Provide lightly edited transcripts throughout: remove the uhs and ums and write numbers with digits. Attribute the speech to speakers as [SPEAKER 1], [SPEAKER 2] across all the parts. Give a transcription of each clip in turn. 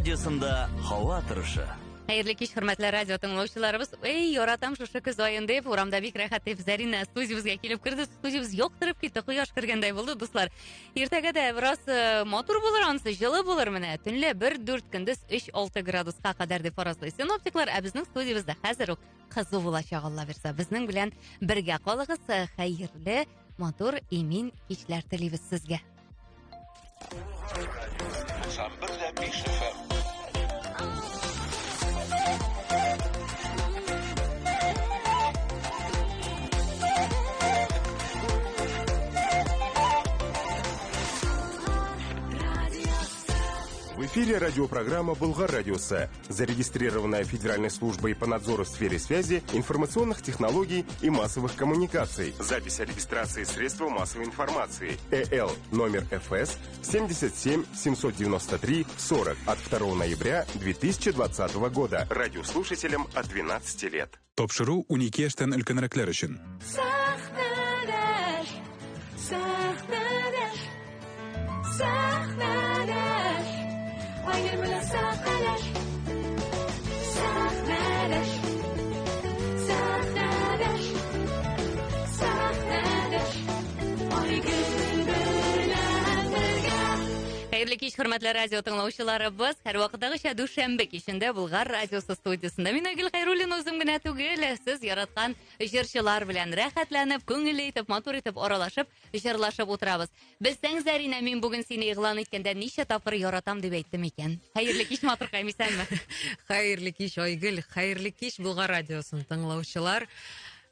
[SPEAKER 1] радиосында һава торышы.
[SPEAKER 2] Хәерле кич, хөрмәтле радио тыңлаучыларыбыз. Яратам шушы көз аенда урамда бик рәхәт дип Зарина студиябызга килеп керде. Студиябыз яктырып китте, кояш кергәндәй булды, дуслар. Иртәгә дә бераз мотор булыр, анысы җылы булыр менә. Төнлә 1-4 көндез 3-6 градуска кадәр дип фаразлый синоптиклар. Безнең студиябызда хәзер үк кызу булачак, Алла бирсә. Безнең белән бергә калыгыз. Хәерле, мотор, имин кичләр телибез сезгә.
[SPEAKER 3] В эфире радиопрограмма «Болгар радиосы», зарегистрированная Федеральной службой по надзору в сфере связи, информационных технологий и массовых коммуникаций. Запись о регистрации средства массовой информации. ЭЛ номер ФС 77 793 40 от 2 ноября 2020 года. Радиослушателям от 12 лет.
[SPEAKER 4] Тапшыру 12 яшьтән өлкәнрәкләр өчен.
[SPEAKER 2] Хәерле кич, хөрмәтле радио тыңлаучыларыбыз. Һәр вакыттагыча дүшәмбе кичендә Болгар радиосы студиясында мин Айгөл Хәйруллина үзем генә түгел, сез яраткан җырчылар белән рәхәтләнеп, күңел итеп, мотор итеп, аралашып, җырлашып утырабыз. Белсәң, Зарина, мин бүген сине игълан иткәндә ничә тапкыр яратам дип әйттем икән. Хәерле кич, матур каймысыңмы?
[SPEAKER 5] Хәерле кич, Айгөл, хәерле кич, Болгар радиосын тыңлаучылар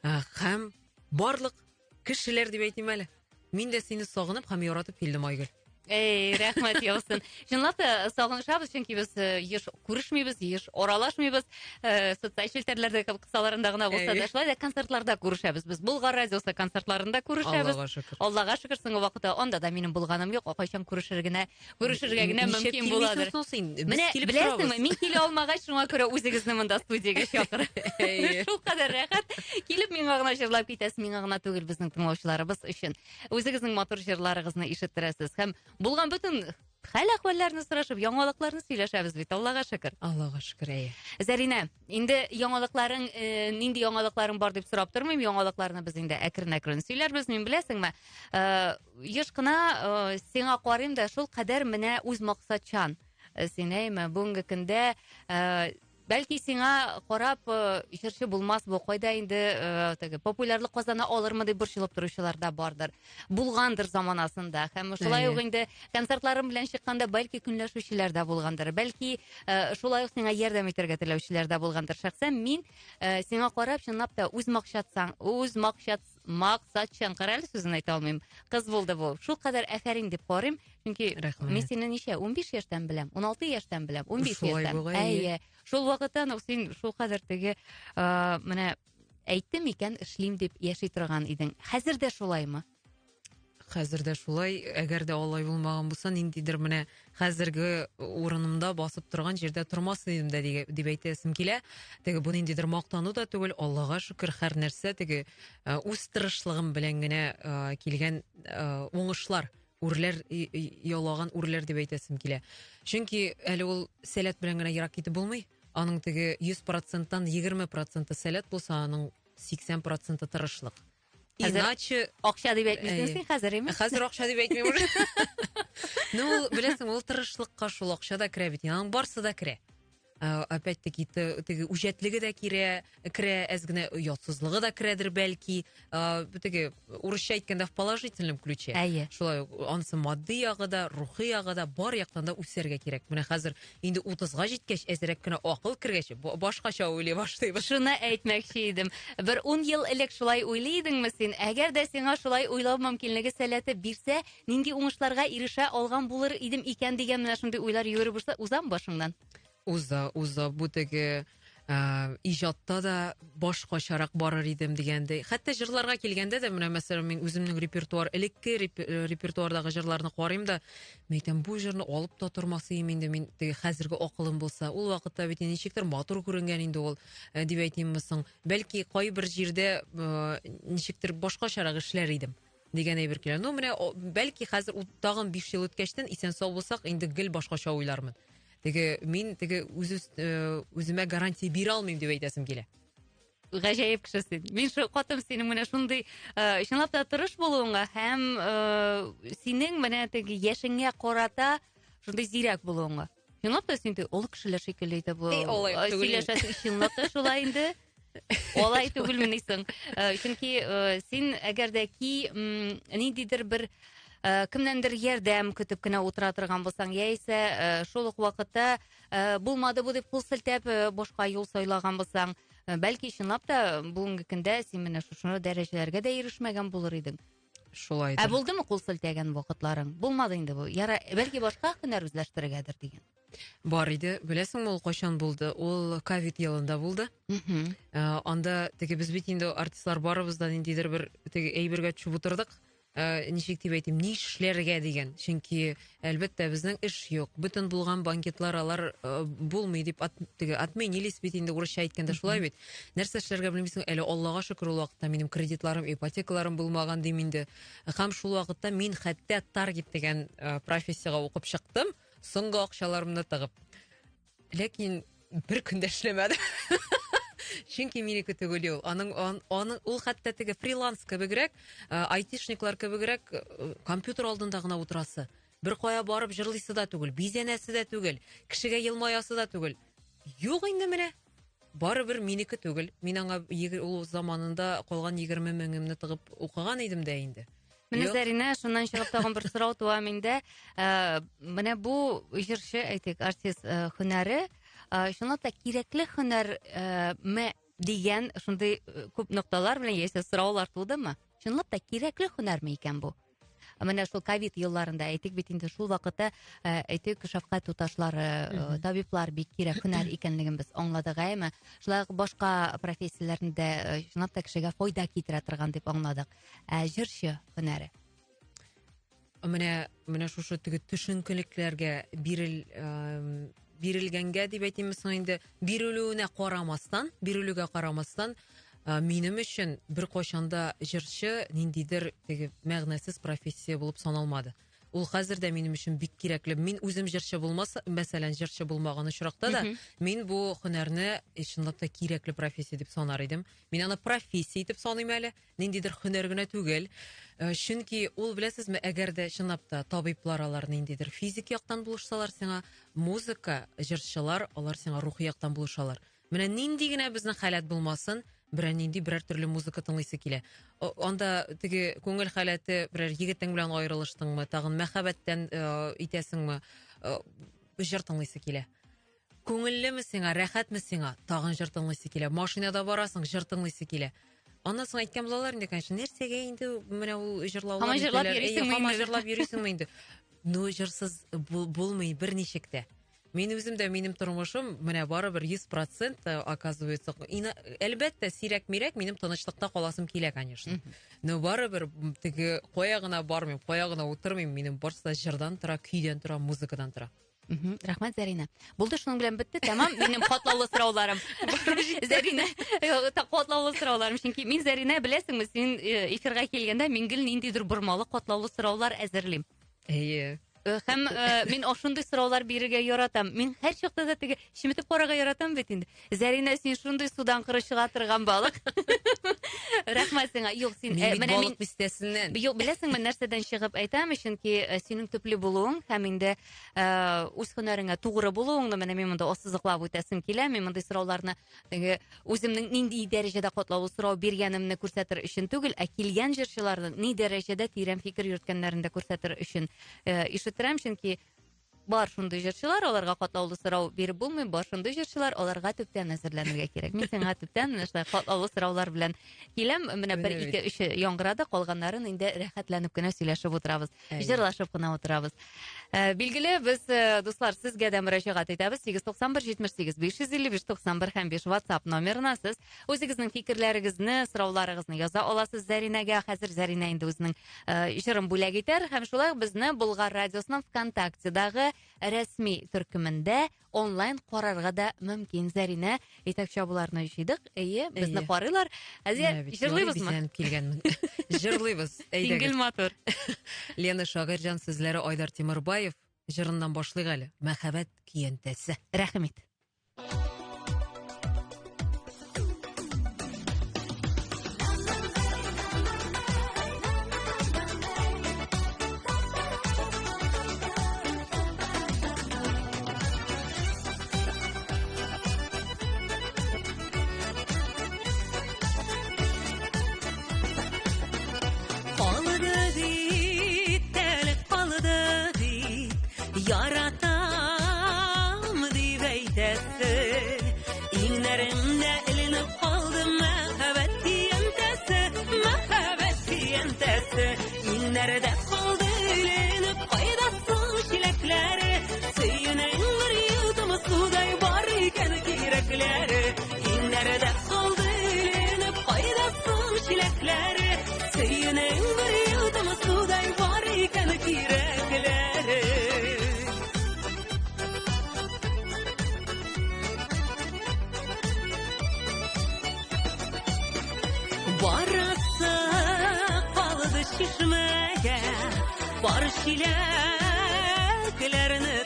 [SPEAKER 5] һәм барлык кешеләр дип әйтим әле. Мин дә сине сагынып һәм яратып килдем, Айгөл.
[SPEAKER 2] Рәхмәт яусын. Чынлап та сагынышабыз, чөнки без еш күрешмибез, еш аралашмыйбыз. Социаль челтәрләрдә кысаларында гына булса да, шулай да концертларда күрешәбез. Без Болгар радиосы концертларында күрешәбез.
[SPEAKER 5] Аллага шөкер.
[SPEAKER 2] Аллага шөкер, соңгы вакытта анда да минем булганым юк. Кайчан күрешергә генә мөмкин буладыр. Менә беләсеңме, мин килә алмагач, шуңа күрә үзегезне монда студиягә чакыр. Шул кадәр рәхәт. Килеп миңа гына җырлап китәсез, миңа гына түгел, безнең тыңлаучыларыбыз өчен. Үзегезнең мотор җырларыгызны ишеттерәсез һәм булган бөтен хәл-әхвәлләрне сорашып, яңалыкларны сөйләшәбез бит, Аллага шөкер.
[SPEAKER 5] Аллага шөкер.
[SPEAKER 2] Зарина, инде яңалыкларың, нинди яңалыкларың бар дип сорап тормыйм, яңалыкларны без инде әкрен-әкрен сөйләрбез, мин беләсеңме? Еш кына сиңа карыйм да шул кадәр менә үз максатчан. Синәйме, бүгенге көндә бәлки сиңа карап җырчы булмас бу, кайда инде популярлык казана алырмы дип борчылып торучылар да бардыр. Булгандыр заманасында. Һәм шулай ук инде концертларым белән чыкканда бәлки көнләшүчеләр дә булгандыр. Бәлки шулай ук сиңа ярдәм итәргә теләүчеләр дә булгандыр. Шәхсән мин сиңа карап чынлап та үз максатчан карале сүзен әйтә алмыйм. Кыз булды бу. Шул кадәр афәрин дип карыйм. Чөнки мин сине ничә 15 яшьтән беләм, 16 яшьтән беләм, 15 яшьтән. Шул вакыттан ук син шул кадәр теге менә әйттем икән, эшлим дип яши торган идең. Хәзер дә шулаймы?
[SPEAKER 5] Хәзер дә шулай. Әгәр дә алай булмаган булса, ниндидер менә хәзерге урынымда басып торган җирдә тормас идем дә дип әйтәсем килә. Теге бу ниндидер мактану да түгел, Аллага шөкер, һәр нәрсә теге үз тырышлыгым белән генә килгән уңышлар. Үрләр яулаган үрләр дип әйтәсем килә. Чөнки әле ул сәләт белән генә ярак китеп булмый. Аның теге 100%-тан 20% сәләт булса, аның 80% тырышлык. Иначе
[SPEAKER 2] акча дип әйтмисең хәзер име?
[SPEAKER 5] Хәзер акча дип әйтмим уже. Ну, беләсең, ул тырышлыкка шул акча да керә бит. Аның барсы да керә. Опять-таки теге үҗәтлеге дә керә, әз генә ятсызлыгы да керәдер бәлки. Теге урысча әйткәндә в положительном ключе. Шулай анысы матди ягы да, рухи ягы да бар яктан да үсәргә кирәк. Менә хәзер инде 30-га җиткәч, әзрәк кенә акыл кергәч, башкача уйлый башлыйбыз.
[SPEAKER 2] Шуны әйтмәкче идем. Бер 10 ел элек шулай уйлый идеңме син? Әгәр дә сиңа шулай уйлау мөмкинлеге сәләте бирсә, нинди уңышларга ирешә алган булыр идем икән дигән менә шундый уйлар йөреп булса, узам башыңнан.
[SPEAKER 5] Уза бу теге иҗатта да башкачарак барыр идем дигәндәй. Хәтта җырларга килгәндә дә, менә мәсәлән, мин үземнең элекке репертуардагы җырларны карыйм да, мәйтәм, бу җырны алып та тормасы инде мин теге хәзерге акылым булса. Ул вакытта бит ничектер матур күренгән инде ул, дип әйтимме соң. Бәлки кайбер җирдә ничектер башкачарак эшләр идем дигән әйбер килә. Ну, менә бәлки хәзер тагын 5 ел үткәчтән исән сау булсак, инде гел башкача уйлармын. Мин үземә гарантия бирә алмыйм дип әйтәсем килә.
[SPEAKER 2] Гаҗәеп кешесен. Мин катым синең менә шундый чынлап та тырыш булуыңа һәм синең менә теге яшеңә карата шундый зирәк булуыңа. Чынлап та син олы кешеләр шикелле итеп сөйләшәсең, чынлап та шулай инде. Алай түгелмени соң. Чөнки син әгәр дә ки ниндидер бер кемнәндер ярдәм көтеп кенә утыра торган булсаң, яисә шул ук вакытта булмады бу дип кул селтәп башка юл сайлаган булсаң, бәлки чынлап та бүгенге көндә син менә шушы дәрәҗәләргә дә ирешмәгән булыр идең.
[SPEAKER 5] Шулай.
[SPEAKER 2] Булдымы кул селтәгән вакытларың? Булмады инде бу. Бәлки башка һөнәр үзләштерергәдер диген.
[SPEAKER 5] Бар иде. Беләсеңме, ул кайчан булды? Ул ковид елында булды. Анда без бит инде артистлар барыбыз да ниндидер бер әйбергә төшеп утырдык. Ничек дип әйтим, ни эшләргә дигән. Чөнки әлбәттә безнең эш юк. Бүтән булган банкетлар алар булмый дип отменились бит инде урысча әйткәндә шулай бит. Нәрсә эшләргә белмисең, әле Аллага шөкер ул вакытта минем кредитларым, ипотекаларым булмаган дим инде. Һәм шул вакытта мин хәтта таргет дигән профессиягә укып чыктым. Соңгы акчаларымны тыгып. Ләкин бер көндә эшләмәде. Чөнки минеке түгел ул. Аның ул хәтта теге фриланс кебегрәк, айтишниклар кебегрәк компьютер алдында гына утырасы. Бер кая барып җырлыйсы да түгел, бизәнәсе дә түгел, кешегә елмаясы да түгел. Юк инде менә. Барыбер минеке түгел. Мин аңа ул заманында калган 20 меңемне тыгып укыган идем дә инде.
[SPEAKER 2] Менә Зарина, шуннан чыгып тагын бер сорау туа миндә. Менә бу җырчы, әйтик, артист һөнәре, шунлап та кирәкле һөнәр дигән шундый күп нокталар белән яисә сораулар тудымы? Шунлап та кирәкле һөнәрме икән бу? Менә шул ковид елларында әйтик бит инде шул вакытта әйтик шәфкать туташлары, табиблар бик кирәк һөнәр икәнлеген без аңладык, әйме? Шулай башка профессияләрендә шунлап та кешегә файда китерә торган дип аңладык. Җырчы һөнәре.
[SPEAKER 5] Менә шушы теге төшенкелекләргә бирелгәнгә дип әйтимме соң инде, бирелүгә карамастан минем өчен бер кайчанда җырчы ниндидер теге мәгънәсез профессия булып саналмады. Ул хәзер дә минем өчен бик кирәкле. Мин үзем җырчы булмаса, мәсәлән, җырчы булмаган очракта да, мин бу һөнәрне чынлап та кирәкле профессия дип санар идем. Мин аны профессия итеп саныйм әле, ниндидер һөнәр генә түгел. Чөнки ул, беләсезме, әгәр дә чынлап та табиблар алар ниндидер физик яктан булышсалар сиңа, музыка, җырчылар алар сиңа рухи яктан булышалар. Менә нинди генә безнең халат булмасын, берәр төрле музыка тыңлыйсы килә. Анда теге күңел халаты берәр егетең белән аерылыштыңмы, тагын мәхәббәттән итәсеңме, җыр тыңлыйсы килә. Күңеллеме сиңа, рәхәтме сиңа, тагын җыр тыңлыйсы килә. Машинада барасың, җыр тыңлыйсы килә. Аннан соң әйткән булалар инде, конечно, нәрсәгә инде менә ул җырлаулар, җырлап йөрисеңме инде? Ну, җырсыз булмый берничек тә. Мин үзем дә, минем тормышым менә барыбер 100% оказывается. Әлбәттә, сирәк-мирәк минем тынычлыкта каласым килә, конечно. Но барыбер теге кая гына бармыйм, кая гына утырмыйм, минем барысы да җырдан тора, көйдән тора, музыкадан тора.
[SPEAKER 2] Рәхмәт, Зарина. Булды, шуның белән бетте, тамам. Минем катлаулы сорауларым. Зарина, катлаулы сорауларым. Чөнки мин, Зарина, беләсеңме, син эфирга килгәндә мин гел ниндидер бурмалы катлаулы сораулар әзерлим. Һәм мин ошондый сораулар бирергә яратам. Мин һәр чакта да теге шиметеп карарга яратам бит инде. Зарина, син шундый судан кыры чыга торган балык. Рәхмәт сиңа. Юк, син менә мин бистәсеннән. Юк, беләсеңме, нәрсәдән чыгып әйтәм, чөнки синең төпле булуың һәм инде үз һөнәреңә тугры булуыңны менә мин монда ассызыклап үтәсем килә. Мин мондый сорауларны теге үземнең нинди дәрәҗәдә катлаулы сорау биргәнемне күрсәтер өчен түгел, ә килгән җырчыларның ни дәрәҗәдә тирән фикер йөрткәннәрен дә күрсәтер өчен ишетерәм, чөнки бар шундый җырчылар, аларга катлаулы сорау биреп булмый, бар шундый җырчылар, аларга төптән әзерләнергә кирәк. Мин сиңа төптән менә шулай катлаулы сораулар белән киләм. Менә 1-2-3 яңгырады, калганнарын инде рәхәтләнеп кенә сөйләшеп утырабыз, җырлашып кына утырабыз. Билгеле, без дуслар, сезгә дә мөрәҗәгать итәбез. 891-78-555-91 һәм 5 WhatsApp номерына сез үзегезнең фикерләрегезне, сорауларыгызны яза аласыз Заринәгә. Хәзер Зарина инде үзенең җырын бүләк итәр һәм шулай безне Болгар радиосының ВКонтактедагы рәсми төркемендә онлайн карарга да мөмкин. Зарина, итәкче буларны җыйдык. Безне карыйлар. Әзер җырлыйбызмы?
[SPEAKER 5] Җырлыйбыз.
[SPEAKER 2] Сингел мотор.
[SPEAKER 5] Лена Шагырҗан сүзләре, Айдар Тимербаев жырыннан башлыйк әле. Мәхәббәт көянтәсе.
[SPEAKER 2] Рәхмәт.
[SPEAKER 5] Yaratam diye eytesi İnlerimde elinip kaldı Mehabet diyentesi İnlerde kaldı elinip Kaydasın şilekleri Suyunen bir yudum suday var iken kirekleri İnlerde kaldı elinip Kaydasın şilekleri Suyunen bir yudum suday var iken kirekleri Barası kaldı şişmeye Bar şileklerini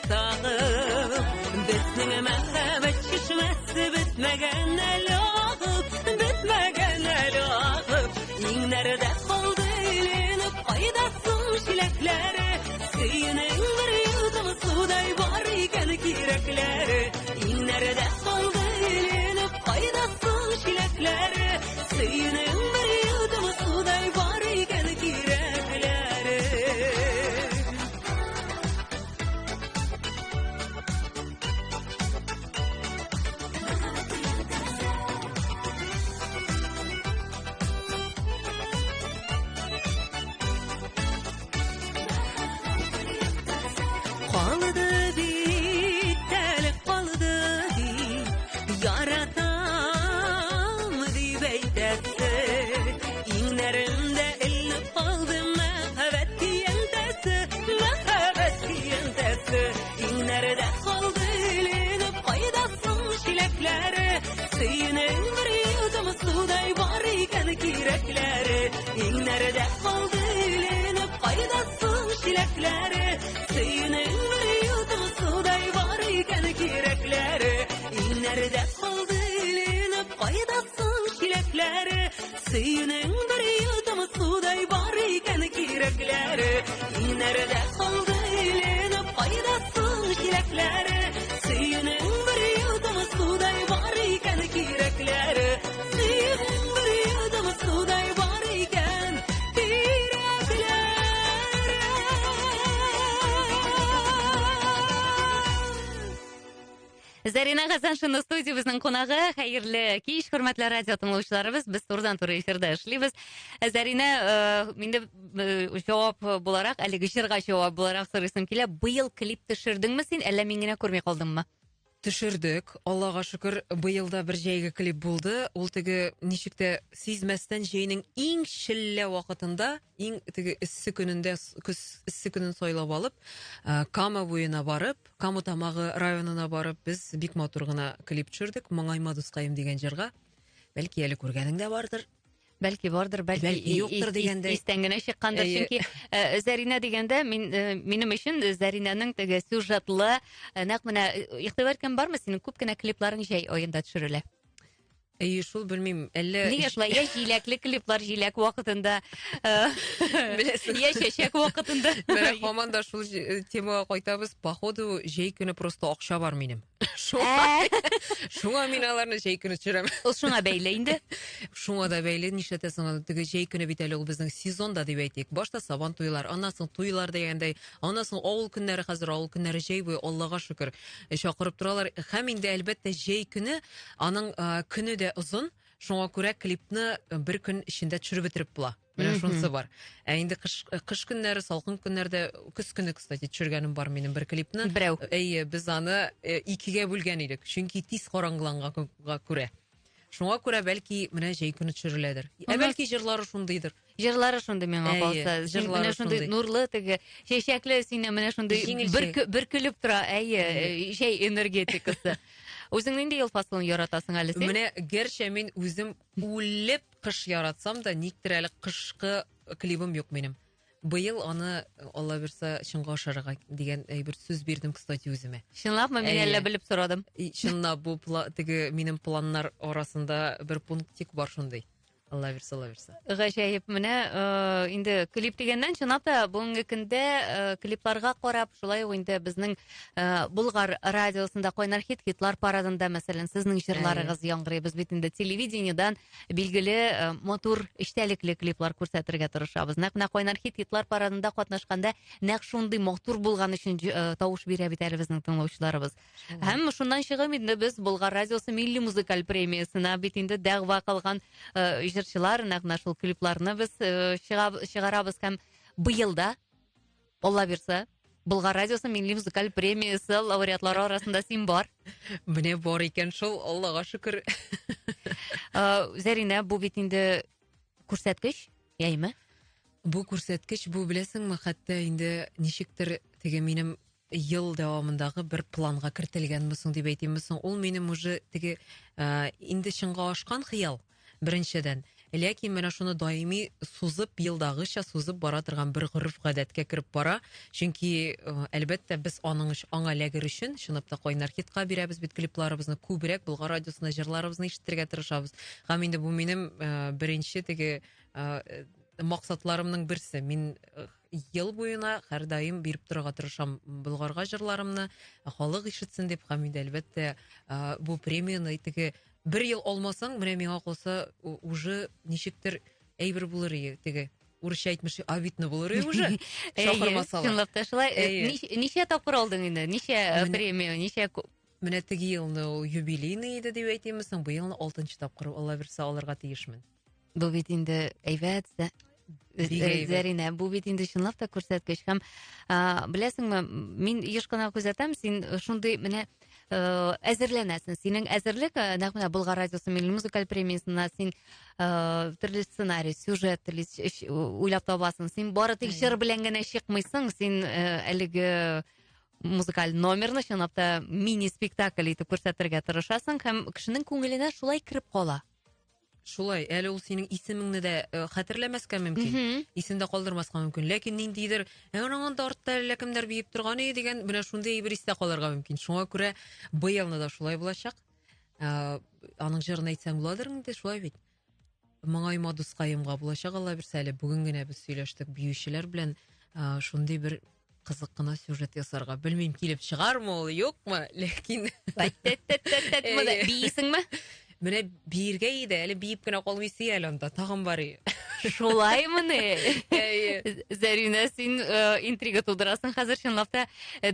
[SPEAKER 5] tağıp Bitmeye mehabbet şişmesi bitmegen el ağıp Bitmegen el ağıp İnlerde kaldı elinip Kaydasın şilekleri Suyunen bir yudum suday var iken kirekleri İnlerde kaldı elinip Kaydasın şilekleri Suyunen bir yudum suday var iken kirekleri Kaldı biteli kaldı Yaratam diye eytesi İnlerimde elinip kaldı Mehabet diyentesi İnlerde kaldı elinip Kaydasın şilekleri Suyunen bir yudum suday var iken kirekleri İnlerde kaldı elinip Kaydasın şilekleri Suyunen bir yudum suday var iken kirekleri İnlerde kaldı elinip Kaydasın şilekleri Suyunen bir yudum suday var iken kirekleri İnlerde kaldı elinip Kaydasın şilekleri Suyunen bir yudum suday var iken kirekleri Suyunen bir yudum suday var iken kirekleri
[SPEAKER 2] Зарина Хасаншина студиябызның кунагы. Хәерле кич, хөрмәтле радио тыңлаучыларыбыз. Без турыдан-туры эфирдә эшлибез. Зарина, миндә җавап буларак, әлеге җырга җавап буларак сорыйсым килә. Быел клип төшердеңме син, әллә мин генә күрми калдыммы?
[SPEAKER 5] Төшердек. Аллага шөкер, быелда бер җәйге клип булды. Ул теге ничек тә сизмәстән җәйнең иң шиллә вакытында, иң теге иссе көнендә, көз иссе көнен сайлап алып, Кама буена барып, Кама тамагы районына барып, без бик матур гына клип төшердек. Моңайма дускаем дигән җырга. Бәлки әле күргәнең дә бардыр.
[SPEAKER 2] Бәлки бардыр,
[SPEAKER 5] Бәлки юктыр дигәндәй.
[SPEAKER 2] Истән генә чыккандыр, чөнки Зарина дигәндә минем өчен Заринәнең теге сюжетлы, нәкъ менә игътибар кем бармы, синең күп кенә клипларың җәй аенда төшерелә.
[SPEAKER 5] Шул белмим, әллә
[SPEAKER 2] Нигә шулай? Я җиләкле клиплар җиләк вакытында, я чәчәк вакытында.
[SPEAKER 5] Менә һаман да шул темага кайтабыз. Походу, җәй көне просто акча бар минем. Шуңа мин аларны җәй көне төшерәм.
[SPEAKER 2] Ул шуңа бәйле инде.
[SPEAKER 5] Шуңа да бәйле, нишләтәсең, теге җәй көне бит әле ул безнең сезонда дип әйтик. Башта сабан туйлар, аннан соң туйлар дигәндәй, аннан соң авыл көннәре, хәзер авыл көннәре җәй буе, Аллага шөкер, чакырып торалар. Һәм инде әлбәттә җәй көне, аның көне дә озын. Шуңа күрә клипны бер көн эчендә төшереп бетереп була. Менә шунысы бар. Инде кыш көннәре, салкын көннәрдә, көз көне, кстати, төшергәнем бар минем бер клипны. Без аны икегә бүлгән идек. Чөнки тиз караңгыланганга күрә. Шуңа күрә бәлки менә җәй көне төшереләдер. Бәлки җырлары шундыйдыр.
[SPEAKER 2] Җырлары шундый миңа калса. Менә шундый нурлы, теге чәчәкле, сине менә шундый бөркелеп тора. Җәй энергетикасы. Үзең нинди ел фасылын яратасың әле син?
[SPEAKER 5] Менә гәрчә мин үзем үлеп кыш яратсам да, никтер әле кышкы клибым юк минем. быел аны Алла берсе чынга ашарга дигән бер сүз бирдем, кстати, үземә.
[SPEAKER 2] Чынлапмы, мин
[SPEAKER 5] Әйе.
[SPEAKER 2] әллә белеп сорадым.
[SPEAKER 5] Чынлап бу теге минем планнар арасында бер пунктик бар шундый. Алла берсе.
[SPEAKER 2] Гаҗәеп, менә инде клип дигәннән чынлап та бүгенге көндә клипларга карап, шулай ук инде безнең Болгар радиосында кайнар хитлар парадында, мәсәлән, сезнең җырларыгыз яңгырый. Без бит инде телевидениедан билгеле матур эчтәлекле клиплар күрсәтергә тырышабыз. Нәкъ менә кайнар хитлар парадында катнашканда нәкъ шундый матур булган өчен тавыш бирә бит әле безнең тыңлаучыларыбыз. Һәм шуннан чыгып инде без Болгар радиосы милли музыкаль премиясына бит инде дәгъва кылган җырчылар, нәкъ шул клипларны без чыгарабыз һәм быелда Алла бирсә Болгар радиосы милли музыкаль премиясе лауреатлары арасында син бар.
[SPEAKER 5] Менә бар икән шул, Аллага шөкер.
[SPEAKER 2] Зәринә, бу бит инде күрсәткеч, яймы?
[SPEAKER 5] Бу күрсәткеч, бу беләсеңме, хәтта инде ничектер теге минем ел дәвамындагы бер планга кертелгәнме соң дип әйтимме соң, ул минем уже теге инде чынга ашкан хыял беренчедән. Ләкин менә шуны даими сузып, елдагыча сузып бара торган бер горыф гадәткә кереп бара. Чөнки әлбәттә без аңа ләгер өчен чынлап та кайнар хитка бирәбез бит клипларыбызны, күбрәк Болгар радиосында җырларыбызны ишетергә тырышабыз. Һәм инде бу минем беренче теге максатларымның берсе. Мин ел буена һәр даим биреп торырга тырышам Болгарга җырларымны, халык ишетсен дип. Һәм инде әлбәттә бу премияны теге бер ел алмасаң, менә миңа калса уже ничектер әйбер булыр иде, теге урысча әйтмеши, обидно булыр иде уже. Шахырмасалар.
[SPEAKER 2] Чынлап та шулай. Ничә тапкыр алдың инде? Ничә премия, ничә
[SPEAKER 5] менә теге елны ул юбилейный иде дип әйтимме соң, бу елны 6нчы тапкыр Алла берсе алырга тиешмен.
[SPEAKER 2] Бу бит инде әйбәт. Зәринә, бу бит инде чынлап та күрсәткеч. Һәм беләсеңме, мин еш кына күзәтәм, син шундый менә әзерләнәсең. Синең әзерлек, нәкъ менә Болгар радиосы милли музыкаль премиясына син төрле сценарий, сюжет уйлап табасың. Син бары тик җыр белән генә чыкмыйсың. Син әлеге музыкаль номерны чынлап та мини-спектакль итеп күрсәтергә тырышасың һәм кешенең күңеленә шулай кирип кала.
[SPEAKER 5] Шулай, әле ул синең исемеңне дә хәтерләмәскә мөмкин. Исендә калдырмаска мөмкин. Ләкин ниндидер, аңа артта әллә кемдер биеп торган иде дигән, менә шундый бер истә калырга мөмкин. Шуңа күрә быелны да шулай булачак. Аның җырын әйтсәң буладыр инде, шулай бит. Моңайма дускаемга булачак, Алла берсә әле бүген генә без сөйләштек биючеләр белән, шундый бер кызык кына сюжет ясарга. Белмим, килеп чыгармы ул, юкмы, ләкин
[SPEAKER 2] Бисеңме?
[SPEAKER 5] менә биергә иде, әле биеп кенә калмыйсы әле анда, тагын бар.
[SPEAKER 2] Шулаймы ни? Зәринә, син интрига тудырасың хәзер чынлап та.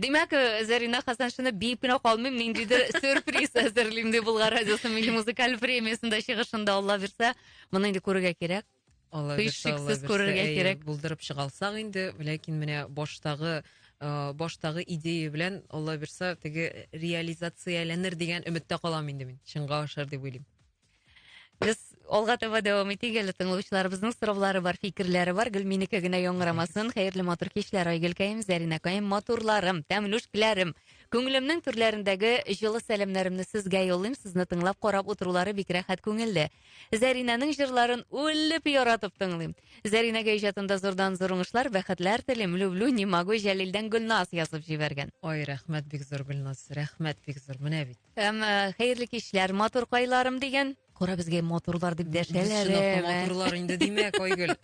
[SPEAKER 2] Димәк, Зәринә Хасан шуны биеп кенә калмыйм, ниндидер сюрприз әзерлим ди Болгар радиосы милли музыкаль премиясында чыгышында, Алла бирсә, моны инде күрергә кирәк.
[SPEAKER 5] Алла берсе,
[SPEAKER 2] күрергә кирәк.
[SPEAKER 5] Булдырып чыгалсак инде, ләкин менә баштагы идея белән Алла берсе теге реализацияләнер дигән өметтә калам инде мин. Чынга ашар дип уйлыйм.
[SPEAKER 2] Без алга таба дәвам итик әле, тыңлаучыларыбызның сораулары бар, фикерләре бар. Гөлминеке генә яңгырамасын. Хәерле матур кичләр, Айгөлкәем, Зәринәкәем, матурларым, тәмлүшкәләрем. Күңелемнең төрләрендәге җылы сәламнәремне сезгә юллыйм. Сезне тыңлап карап утырулары бик рәхәт күңелле. Зәринәнең җырларын үлеп яратып тыңлыйм. Зәринәгә иҗатында зурдан зур уңышлар, бәхетләр телим. Люблю, не могу, Җәлилдән Гөлнас язып җибәргән.
[SPEAKER 5] Ой, рәхмәт бик зур Гөлнас, рәхмәт бик зур. Менә бит.
[SPEAKER 2] Хәерле кичләр, матур кайларым дигән. Кора безгә матурлар дип дәшәләр.
[SPEAKER 5] Матурлар инде димәк, Айгөл.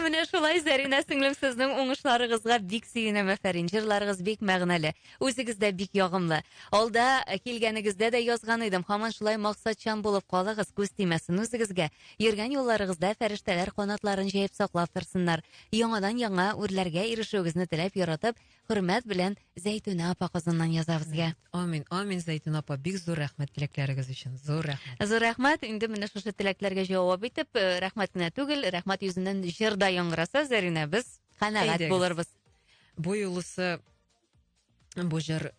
[SPEAKER 2] Менә шулай, Зәринә сеңлем, сезнең уңышларыгызга бик сөенәм, афәрин. Җырларыгыз бик мәгънәле. Үзегез дә бик ягымлы. Алда килгәнегездә дә язган идем. Һаман шулай максатчан булып калыгыз, күз тимәсен үзегезгә. Йөргән юлларыгызда фәрештәләр канатларын җәеп саклап торсыннар. Яңадан яңа үрләргә ирешүегезне теләп яратып, хөрмәт белән Зәйтүнә апа кызыннан язабызга.
[SPEAKER 5] Амин, амин, Зәйтүнә апа, бик зур рәхмәт теләкләрегез өчен. Зур рәхмәт.
[SPEAKER 2] Зур рәхмәт. Инде менә шушы теләкләргә җавап итеп, рәхмәт кенә түгел, рәхмәт йөзеннән җырда яңгыраса, Зәринә, без канәгать булырбыз.
[SPEAKER 5] Бу юлысы бу җыр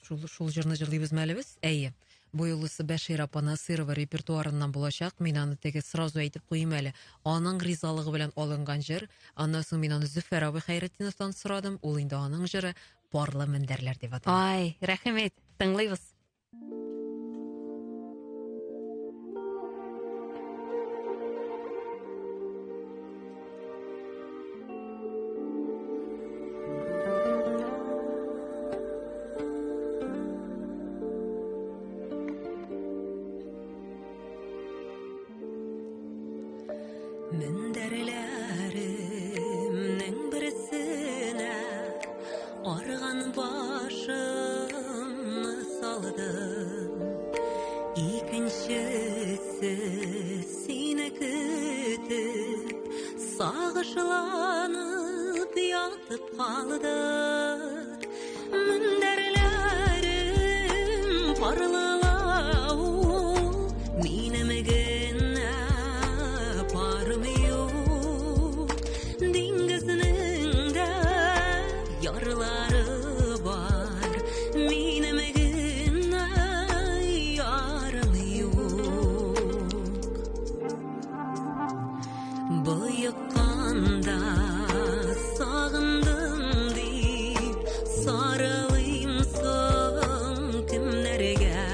[SPEAKER 5] шул җырны җырлыйбыз мәле без? Әйе. Бу юлысы Бәшир апаны Сырова репертуарыннан булачак. Мин аны теге сразу әйтеп куйым әле. Аның ризалыгы белән алынган җыр. Аннан соң мин аны Зөфәр абый Хәйретдиновтан сорадым. Ул инде аның җыры Парлы мендәрләр дип атала.
[SPEAKER 2] Ай, рәхмәт. Тыңлыйбыз.
[SPEAKER 5] Bağışlanıp yatıp kaldı Münderlerim parlalau Minemegene parım yok Dingizinin de yarıları var Minemegene yarım yok Bıyıkkanda sağındım deyip sarılımsın kimlerge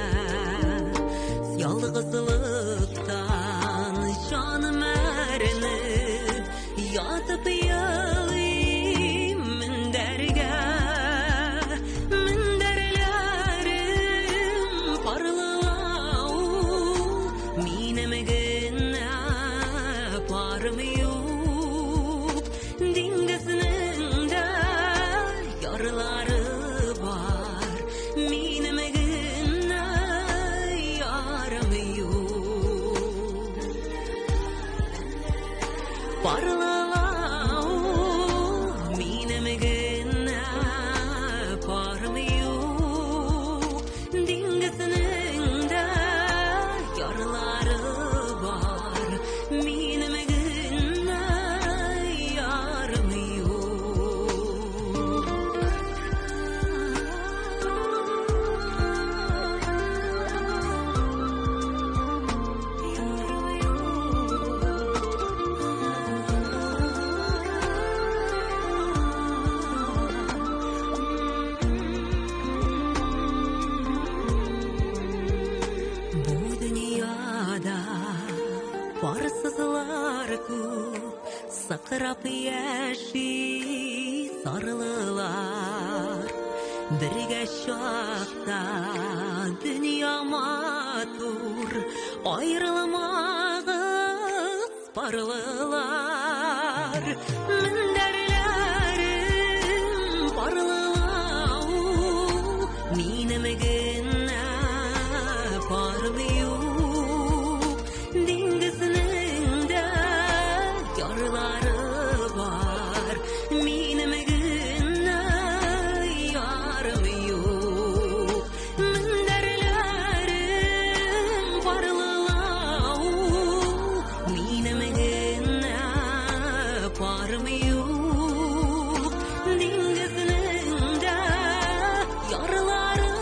[SPEAKER 5] Yalğızlıktan canım erinip yatıp yağayım minderge Minderlerim parlalau minemegene parım yok Dingizinin de yarıları var Minemegene yarım yok Parlalau minemegene parım yok Dingizinin de yarıları var Minemegene yarım Bu dünyada varsızlar көп Sakırap yaşı sarılılar Birge şakta dünya matur Ayrılmağız parlılar Minderlerim parlılau Minemegene parım yok Dingizinin de yarıları var Minemegene yarım yok Minderlerim parlalau Minemegene parım yok Dingizinin de yarıları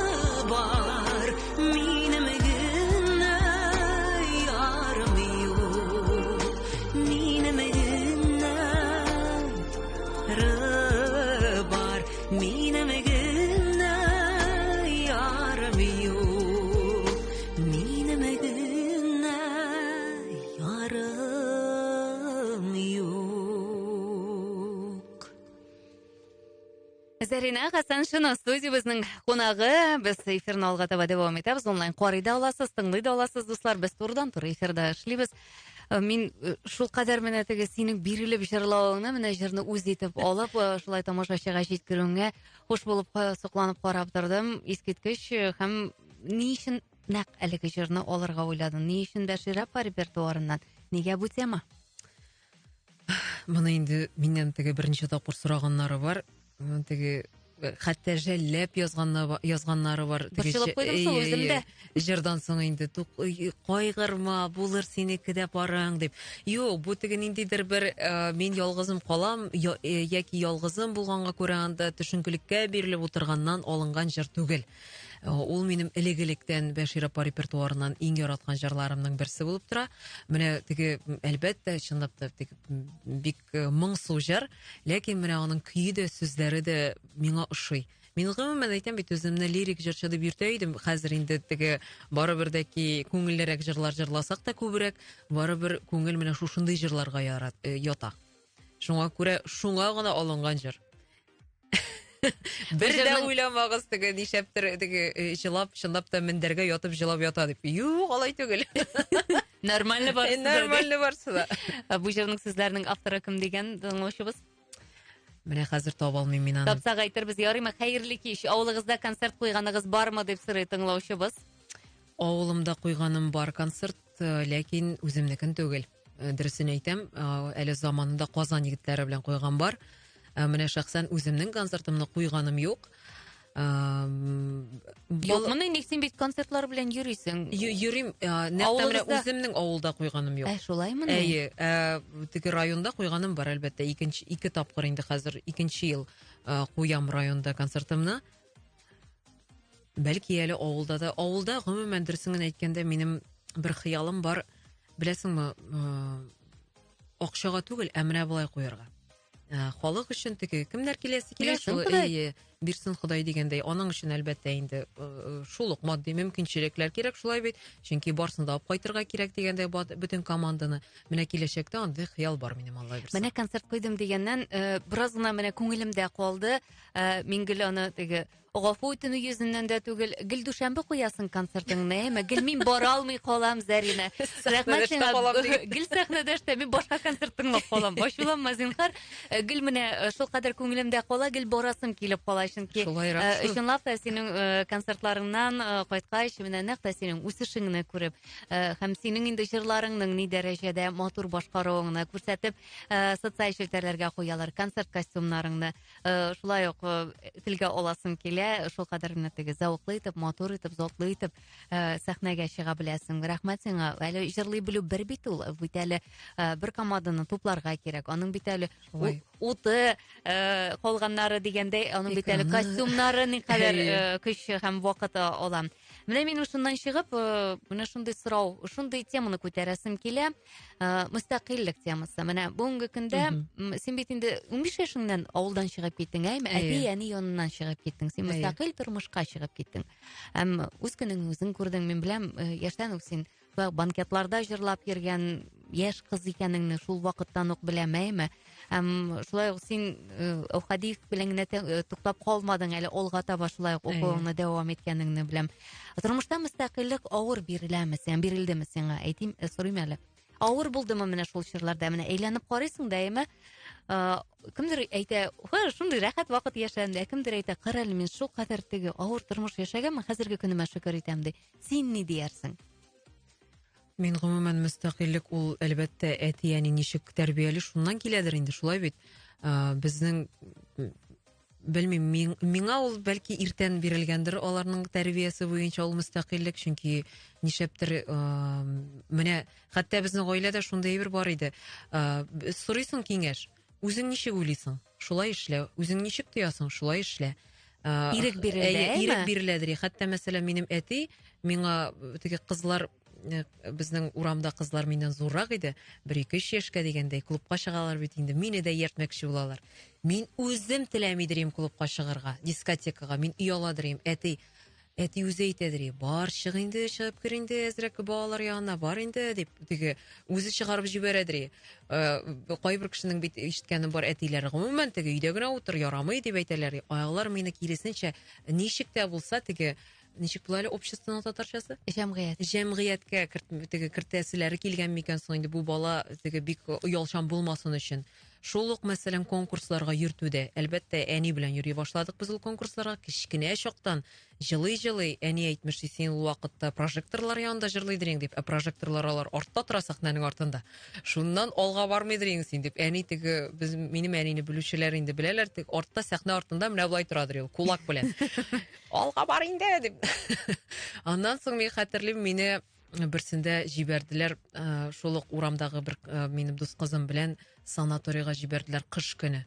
[SPEAKER 5] var Minemegene yarım yok Minemegene yarı var Minemegene yarım yok Minemegene yarım yok
[SPEAKER 2] Зарина Хасан шуны студиябызның қонағы. Біз эфирін алға таба давам етеміз. Онлайн қарай да аласыз, тыңлай да аласыз, достар. Біз турдан тур эфирда эшлибез. Мен шул кадәр менә теге синең бирелеп җырлавыңны менә җырны үз итеп алып, шулай тамашачыга җиткерүеңә хуш булып сокланып карап тордым. Искиткеч һәм ни өчен нәкъ әлеге җырны алырга уйладың? Ни өчен Бәшир апа репертуарыннан? Нигә бу тема?
[SPEAKER 5] Моны инде миннән теге беренче тапкыр сораганнары бар. Теге хәтта жәлләп язганнары бар.
[SPEAKER 2] Борчылып куйдым шул үземдә.
[SPEAKER 5] Җырдан соң инде кайгырма, булыр синеке дә парың дип. Юк, бу теге ниндидер бер мин ялгызым калам яки ялгызым булганга күрә анда төшенкелеккә бирелеп утырганнан алынган җыр түгел. Ул минем элек-электән Бәшир апа репертуарыннан иң яраткан җырларымның берсе булып тора. Менә теге әлбәттә чынлап та бик моңсу җыр, ләкин менә аның көе дә, сүзләре дә миңа ошый. Мин гомумән әйтәм бит үземне лирик җырчы дип йөртә идем. Хәзер инде теге барыбер дә ки күңеллерәк җырлар җырласак та күбрәк, барыбер күңел менә шушындый җырларга ята. Шуңа күрә шуңа гына алынган җыр. Бер дә уйламагыз теге нишәптер теге җылап, чынлап та мендәргә ятып җылап ята дип. Юк, алай түгел.
[SPEAKER 2] Нормально барсы.
[SPEAKER 5] Нормально барсы да.
[SPEAKER 2] Бу җырның сүзләренең авторы кем дигән тыңлаучыбыз?
[SPEAKER 5] Менә хәзер таба алмыйм мин аны.
[SPEAKER 2] Тапсак әйтербез, ярыймы, хәерле кич. Авылыгызда концерт куйганыгыз бармы дип сорый тыңлаучыбыз.
[SPEAKER 5] Авылымда куйганым бар концерт, ләкин үземнекен түгел. дөресен әйтәм, әле заманында Казан егетләре белән куйган бар. Менә шәхсән үземнең концертымны куйганым юк.
[SPEAKER 2] Юкмыны, ник син бит концертлар белән йөрисең?
[SPEAKER 5] Йөрим, нәкъ менә
[SPEAKER 2] Авылыбызда-
[SPEAKER 5] үземнең авылда куйганым юк.
[SPEAKER 2] Шулаймы?
[SPEAKER 5] Әйе, теге районда куйганым бар, әлбәттә, ике тапкыр инде хәзер, икенче ел куям районда концертымны. Бәлки әле авылда гомумән дөресен әйткәндә минем бер хыялым бар. Беләсеңме, акчага түгел, менә булай куярга. Халык өчен теге кемнәр киләсе килә,
[SPEAKER 2] Бирсен
[SPEAKER 5] шул
[SPEAKER 2] Ходай.
[SPEAKER 5] бирсен Ходай дигәндәй, аның өчен әлбәттә инде шул ук матди мөмкинчелекләр кирәк, шулай бит. Чөнки барсын да алып кайтырга кирәк дигәндәй бөтен команданы. Менә киләчәктә андый хыял бар минем, Алла бирсен.
[SPEAKER 2] Менә концерт куйдым дигәннән, бераз гына менә күңелемдә калды. Мин гел аны теге гафу итүне йөзеннән дә түгел, гел дүшәмбе куясың концертыңны, гел мин бара алмый калам, Зарина. Рәхмәт сиңа. Гел сәхнәдә эштә, мин башка концертыңны калам. Ачуланма зинһар. Гел менә шул кадәр күңелемдә кала, гел барасым килеп кала, чөнки ышанлап та синең концертларыңнан кайткач, менә нәкъ та синең үсешеңне күреп, һәм синең инде җырларыңның ни дәрәҗәдә матур башкаруыңны күрсәтеп, социаль челтәрләргә куялар концерт костюмнарыңны. Шулай ук телгә аласым килә. Шул кадәр менә теге зауклы итеп, матур итеп, затлы итеп сәхнәгә чыга беләсең. Рәхмәт сиңа. Әле җырлый белү бер бит ул. Бит әле бер команданы тупларга кирәк. Аның бит әле уты калганнары дигәндәй, аның бит әле костюмнары никадәр көч һәм вакыт ала. Менә мин шуннан чыгып, менә шундый сорау, шундый теманы күтәрәсем килә. Мөстәкыйльлек темасы. Менә бүгенге көндә син бит инде 15 яшеңнән авылдан чыгып киттең, әйме? Әби, әни яныннан чыгып киттең. Син мөстәкыйль тормышка чыгып киттең. Һәм үз көнеңне үзең күрдең. Мин беләм, яшьтән үк син банкетларда җырлап йөргән яшь кыз икәнеңне шул вакыттан ук беләм, әйме? Һәм шулай ук син Охадиев белән генә туктап калмадың, әле алга таба шулай ук укуыңны дәвам иткәнеңне беләм. Тормышта мөстәкыйльлек авыр биреләме сиңа, бирелдеме сиңа? Әйтим, сорыйм әле. Авыр булдымы менә шул чырларда? Менә әйләнеп карыйсың да, әйме? Кемдер әйтә, шундый рәхәт вакыт яшәгәндә, кемдер әйтә, карале, мин шул кадәр теге авыр тормыш яшәгәнмен, хәзерге көнемә шөкер итәм ди. Син ни диярсең?
[SPEAKER 5] Мин гомумән мөстәкыйльлек ул әлбәттә әти, яни ничек тәрбияле, шуннан киләдер инде, шулай бит. Безнең белмим, миңа ул бәлки иртән бирелгәндер, аларның тәрбиясе буенча ул мөстәкыйльлек, чөнки нишәптер менә хәтта безнең гаиләдә шундай бер бар иде. Сорыйсың киңәш, үзең ничек уйлыйсың? Шулай эшлә. Үзең ничек тоясың? Шулай эшлә.
[SPEAKER 2] Ирек бирелә,
[SPEAKER 5] ирек биреләдер. Хәтта мәсәлән минем әти миңа теге кызлар, безнең урамда кызлар миннән зуррак иде, 1-2 яшькә дигәндәй клубка чыгалар бит инде. Мине дә йөртмәкче булалар. Мин үзем теләмидерим клубка чыгарга, дискотекага. Мин уяладырым. Әти үзе әйтәдер, бар чык инде, чыгып кер инде, әзрәк балалар янына бар инде, дип теге үзе чыгарып җибәрәдер. Кайбер кешенең бит ишеткәне бар, әтиләре гомумән теге өйдә генә утыр, ярамый дип әйтәләр. Аялар мине киресенчә ничек тә булса теге ничек була әле общественның татарчасы? Җәмгыятькә кертәселәре килгән микән соң инде бу бала теге бик оялчан булмасын өчен. Шул ук мәсәлән конкурсларга йөртүдә. Әлбәттә, әни белән йөри башладык без ул конкурсларга. Кичкенә чактан җылый, әни әйтмеш, син ул вакытта прожекторлар янында җырлыйдыр инде дип, прожекторлар алар артта тора сәхнәнең артында. Шуннан алга бармыйдыр инде син дип. Әни теге минем әнине белүчеләр инде беләләр, теге артта сәхнә артында менә булай торадыр ул кулак белән. Алга бар инде дип. Аннан соң мин хәтерлим, мине берсендә җибәрделәр, шул ук урамдагы бер минем дус кызым белән санаторийга җибәрделәр кыш көне.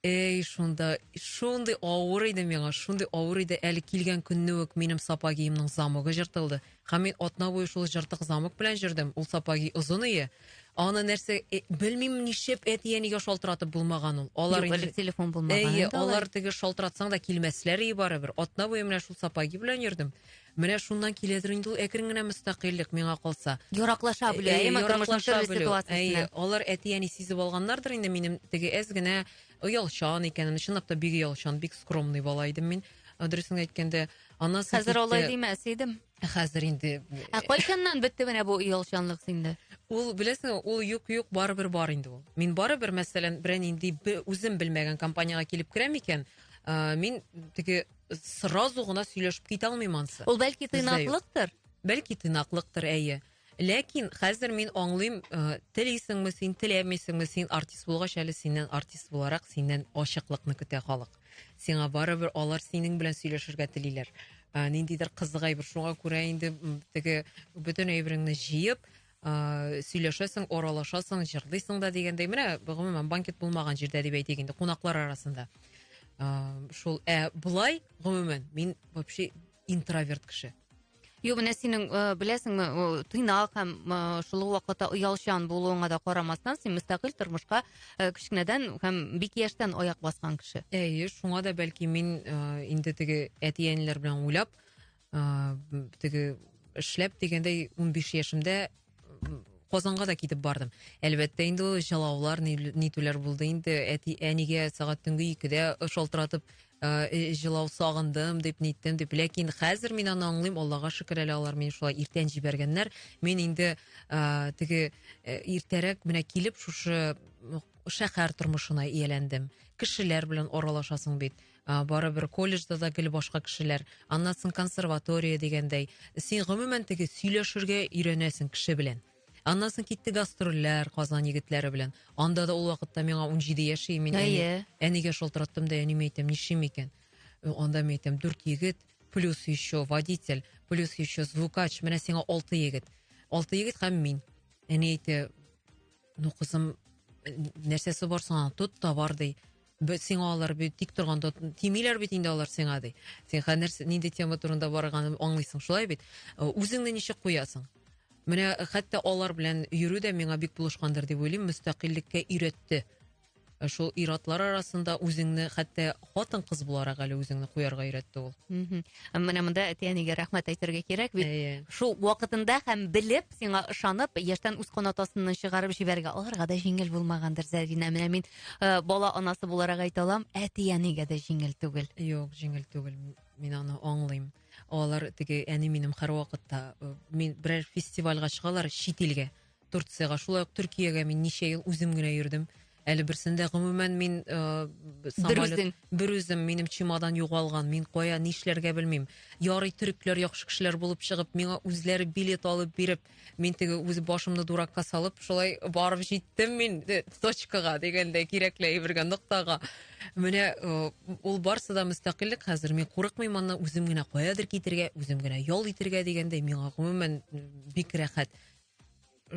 [SPEAKER 5] Шундай авыр иде миңа, шундай авыр иде, әле килгән көнне үк минем сапогиемнең замогы җыртылды. Һәм мин атна буе шул җыртык замок белән җөрдем. Ул сапоги озын ие. Аны нәрсә белмим, нишеп әти-әнигә шалтыратып булмаган ул. Алар инде
[SPEAKER 2] телефон булмаган.
[SPEAKER 5] Алар теге шалтыратсаң да килмәсләр барыбер. Атна буе менә шул сапоги белән йөрдем. Менә шуннан киләдер инде ул әкрен генә мөстәкыйльлек миңа калса.
[SPEAKER 2] Яраклаша белә,
[SPEAKER 5] ситуациясында. Алар әти-әни сизеп алганнардыр инде минем теге әз генә оялчан икәнен. Чынлап та бик оялчан, бик скромный бала идем мин. Дөресен әйткәндә, анасы
[SPEAKER 2] хәзер алай димәс идем.
[SPEAKER 5] Хәзер инде.
[SPEAKER 2] Кайчаннан бетте менә бу оялчанлык синде?
[SPEAKER 5] Ул беләсең, ул юк барыбер бар инде ул. Мин барыбер мәсәлән берән инде үзем белмәгән компанияга килеп керәм икән, мин теге сразу гына сөйләшеп китә алмыйм ансы.
[SPEAKER 2] Ул бәлки тыйнаклыктыр.
[SPEAKER 5] Бәлки тыйнаклыктыр, әйе. Ләкин хәзер мин аңлыйм, телисеңме син, теләмисеңме син артист булгач әле синнән артист буларак синнән ачыклыкны көтә халык. Сиңа барыбер алар синең белән сөйләшергә телиләр. Ниндидер кызыгай бер шуңа күрә инде теге бөтен әйбереңне җыеп, сөйләшәсең, оралашасың, җырлыйсың да дигәндәй, менә гомумән банкет булмаган җирдә дип әйтик инде, кунаклар арасында. Шул булай гомумән мин вообще интроверт кеше.
[SPEAKER 2] Юк, менә синең беләсеңме, тыйнак һәм шул вакытта оялчан булуыңа да карамастан, син мөстәкыйль тормышка кичкенәдән һәм бик яшьтән аяк баскан кеше.
[SPEAKER 5] Шуңа да бәлки мин инде теге әтиәниләр белән уйлап, теге эшләп дигәндәй 15 яшемдә Казанга да китеп бардым. Әлбәттә инде ул җылаулар, нитүләр булды инде. Әнигә сәгать төнге 2дә шалтыратып җылау сагындым дип ниттем дип. Ләкин хәзер мин аны аңлыйм, Аллага шөкер, әле алар мине шулай иртән җибәргәннәр. Мин инде теге иртәрәк менә килеп шушы шәһәр тормышына ияләндем. Кешеләр белән аралашасың бит. Барыбер колледжда да гел башка кешеләр, аннан соң консерватория дигәндәй. Син гомумән теге сөйләшергә өйрәнәсең кеше белән. Аннан соң китте гастрольләр Казан егетләре белән. Анда да ул вакытта миңа 17 яши, мин әнигә шалтыраттым да, әниме әйтәм, нишим икән. Анда мен әйтәм, 4 егет, плюс еще водитель, плюс еще звукач, менә сиңа 6 егет. 6 егет һәм мин. Әни әйтә, ну кызым, нәрсәсе бар соң, тот та бар ди. Сиңа алар бит тик торганда тимиләр бит инде алар сиңа ди. Син нәрсә нинди тема турында барганын аңлыйсың, шулай бит. Үзеңне ничек куясың? Менә хәтта алар белән йөрү дә миңа бик булышкандыр дип уйлыйм, мөстәкыйльлеккә өйрәтте. Шул иратлар арасында үзеңне хәтта хатын-кыз буларак әле үзеңне куярга өйрәтте ул.
[SPEAKER 2] Менә монда әтиәнигә рәхмәт әйтергә кирәк бит. Шул вакытында һәм белеп, сиңа ышанып, яшьтән үз канатасыннан чыгарып җибәргә аларга да җиңел булмагандыр, Зәринә. Менә мин бала анасы буларак әйтә алам, әтиәнигә дә җиңел түгел.
[SPEAKER 5] Юк, җиңел түгел. Мин аны аңлыйм. Алар теге әни минем һәр вакытта мин берәр фестивальгә чыгалар, чит илгә, Турцияга, шулай ук Төркиягә мин ничә ел үзем генә йөрдем. Әле берсендә гомумән мин бер үзем минем чемодан югалган, мин кая нишләргә белмим. Ярый төрекләр яхшы кешеләр булып чыгып, миңа үзләре билет алып биреп, мин теге үз башымны дуракка салып, шулай барып җиттем мин точкага дигәндә кирәкле әйбергә ноктага. Менә ул барсы да мөстәкыйльлек хәзер. Мин курыкмыйм аны үзем генә каядыр китергә, үзем генә ял итергә дигәндәй миңа гомумән бик рәхәт.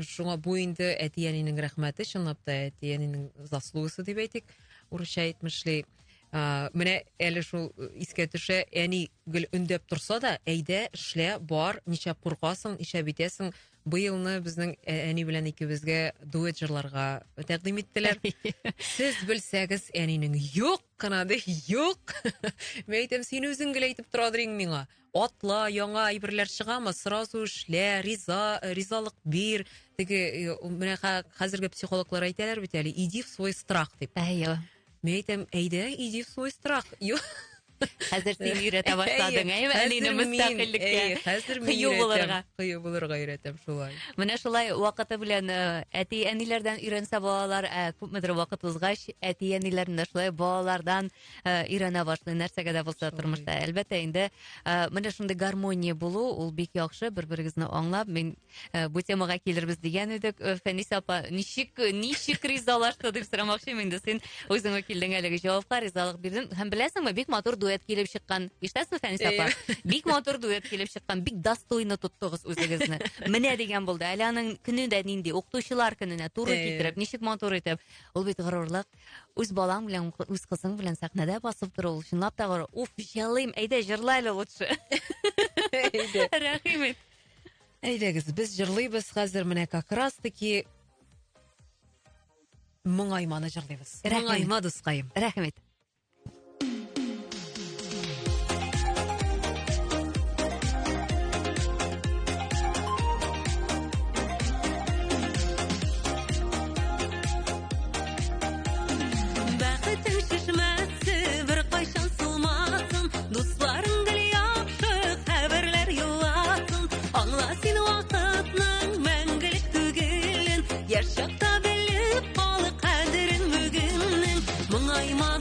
[SPEAKER 5] Шуңа бу инде әтиәнинең рәхмәте, чынлап та әтиәнинең заслугысы дип әйтик. Урысча әйтмешли. Менә әле шул искә төшә, әни гел өндәп торса да, әйдә, эшлә, бар, ничә куркасың, ничә битәсең. Быелны безнең әни белән икебезгә дуэт җырларга тәкъдим иттеләр. Сез белсәгез, әнинең юк кына ди, юк. Мен әйтәм, син үзең гел әйтеп торадың миңа. Атла, яңа әйберләр чыгамы, сразу эшлә, ризалык бир. Теге менә хәзерге психологлар әйтәләр бит әле, иди в свой страх дип. Мен әйтәм, әйдә, иди в свой страх.
[SPEAKER 2] Хәзер син өйрәтә башладың, әнине мөстәкыйльлеккә.
[SPEAKER 5] Хәзер мин кыю булырга өйрәтәм шулай.
[SPEAKER 2] Менә шулай вакыты белән әти-әниләрдән өйрәнсә балалар, күпмедер вакыт узгач, әти-әниләрне шулай балалардан өйрәнә башлый, нәрсәгә дә булса тормышта. Әлбәттә инде менә шундый гармония булу, ул бик яхшы, бер-берегезне аңлап. Мин бу темага килербез дигән идек. Фәнис апа, ничек ризалашты дип сорамакчы инде. Син үзеңә килдең әлеге җавапка, ризалык бирдең. Һәм беләсеңме, бик матур дуэт килеп чыккан. Ишетәсезме, Фәнис апа? Бик матур дуэт килеп чыккан, бик достойны тоттыгыз үзегезне. Менә дигән булды. Әле аның көне дә нинди, укытучылар көненә туры китереп, ничек матур итеп. Ул бит горурлык. Үз балаң белән, үз кызың белән сәхнәдә басып тору, чынлап та горур. Уф, җырлыйм, әйдә җырлайлы лучше. Рәхим ит.
[SPEAKER 5] Әйдәгез, без җырлыйбыз хәзер менә как раз таки моңайманы җырлыйбыз. Моңайма дускаем.
[SPEAKER 2] Рәхим ит.
[SPEAKER 6] Yaşakta belli balı kaderin bugünün Mungayma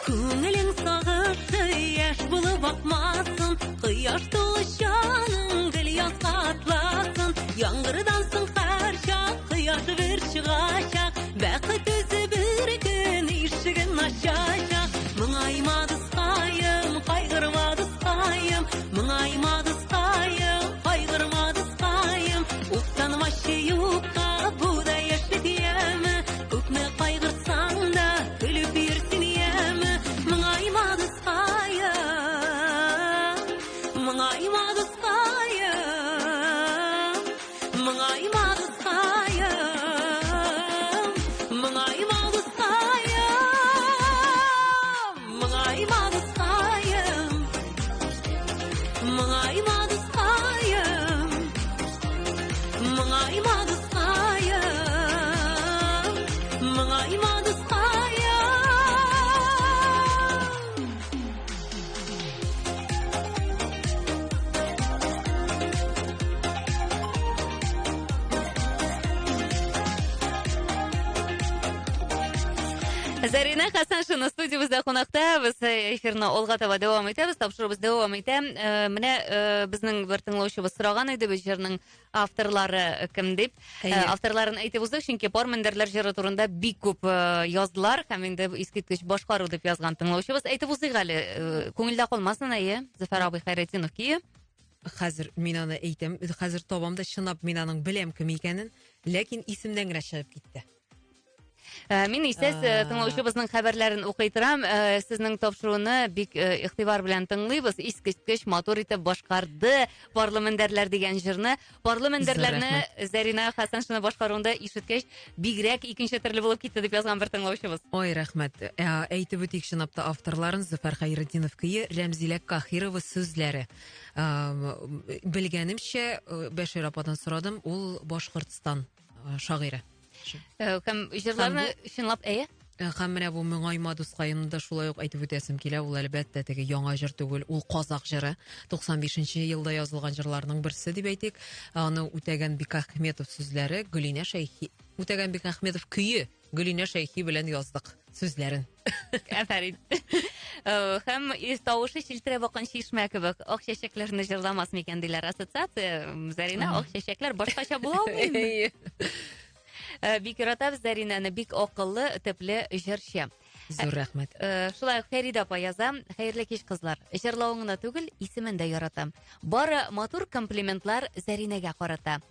[SPEAKER 5] Күңелең сагышы яш булып акмасын, кояш тулышаның гөл язга атласын. Яңгырдан соң һәр чак кояш бер чыгачак, бәхет үзе бер көн ишеген ачачак. Моңайма дускаем, кайгырма дускаем, моңайма дускаем, кайгырма дускаем. Уктанмашы юкка бу да яшьлек яме, күпне кайгырсаң да көлүп йөрсин яме. Моңайма дускаем, моңайма дускаем, моңайма дускаем, моңайма дускаем, моңайма дускаем, моңайма дускаем, моңайма дускаем, моңайма дускаем.
[SPEAKER 2] Зарина Хасаншина студиябызда кунакта. Без эфирне алга таба дәвам итәбез. Тапшырыбыз дәвам итә. Менә безнең бер тыңлаучыбыз сораган иде бу җырның авторлары кем дип. Авторларын әйтеп уздык, чөнки Пармендерләр җыры турында бик күп яздылар. Һәм инде искиткеч башкару дип язган тыңлаучыбыз. Әйтеп уздык әле, күңелдә калмасын, әйе. Зөфәр абый Хайретдинов ки.
[SPEAKER 5] Хәзер мин аны әйтәм, хәзер табамда чынлап мин аның беләм кем икәнен, ләкин исемдән генә чыгып китте.
[SPEAKER 2] Мин исәс тыңлаучыбызның хәбәрләрен укый торам. Сезнең тапшыруны бик игътибар белән тыңлыйбыз. Искиткеч матур итеп башкарды Парламендерләр дигән җырны. Парламендерләрне Зарина Хасаншина башкаруында ишеткәч, бигрәк икенче төрле булып китте дип язган бер тыңлаучыбыз.
[SPEAKER 5] Ой, рәхмәт. Әйтеп үтик чынлапта авторларын Зөфәр Хайретдинов кые, Рәмзилә Кахирова сүзләре. Белгәнемчә, Бәшир ападан сорадым, ул Башкортстан шагыйре.
[SPEAKER 2] Һәм җырларны чынлап әйе?
[SPEAKER 5] Һәм менә бу моңайма дускаемда шулай ук әйтеп үтәсем килә, ул әлбәттә теге яңа җыр түгел, ул казак җыры. 95нче елда язылган җырларның берсе дип әйтик. Аны Үтәгән Бик Әхмәтов сүзләре, Гөлинә Шәйхи, Үтәгән Бик Әхмәтов көе, Гөлинә Шәйхи белән яздык сүзләрен.
[SPEAKER 2] Афәрин. Һәм тавышы челтерә бакан чишмә кебек, ак чәчәкләрне җырламас микән диләр ассоциация. Зарина, ак чәчәкләр башкача була алмыймы? Бик яратабыз Заринаны, бик акыллы, төпле җырчы.
[SPEAKER 5] Зур рәхмәт.
[SPEAKER 2] Шулай Фәрида апа яза. Хәерле кич кызлар. Җырлавыңны да түгел, исемен дә яратам. Бары матур комплиментлар Заринәгә карата.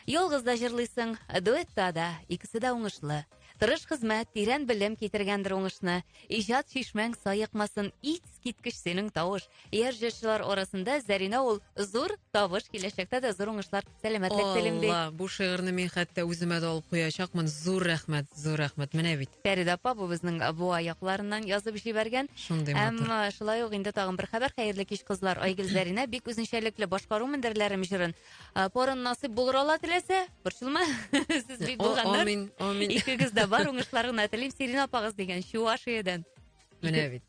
[SPEAKER 2] Ялгыз да җырлыйсың, дуэтта да, икесе дә уңышлы. Тырыш хезмәт, тирән белем китергәндер уңышны. Иҗат чишмәң саекмасын, искиткеч синең тавыш. Яшь җырчылар арасында Зарина ул зур тавыш, киләчәктә дә зур уңышлар, сәламәтлек телим ди.
[SPEAKER 5] Алла, бу шигырьне мин хәтта үземә дә алып куячакмын. Зур рәхмәт, менә бит.
[SPEAKER 2] Фәрида апа бу безнең бу аякларыннан язып җибәргән.
[SPEAKER 5] Шундый матур.
[SPEAKER 2] Әмма шулай ук инде тагын бер хәбәр. Хәерле кич кызлар. Айгөл Зарина бик үзенчәлекле башкару мендерләрем җырын. Порын насыйп булыр ала теләсә, борчылма. Сез бик булганнар.
[SPEAKER 5] Амин, амин.
[SPEAKER 2] Икегез дә бар уңышларына телим. Сирина апагыз дигән Чувашиядән.
[SPEAKER 5] Менә бит.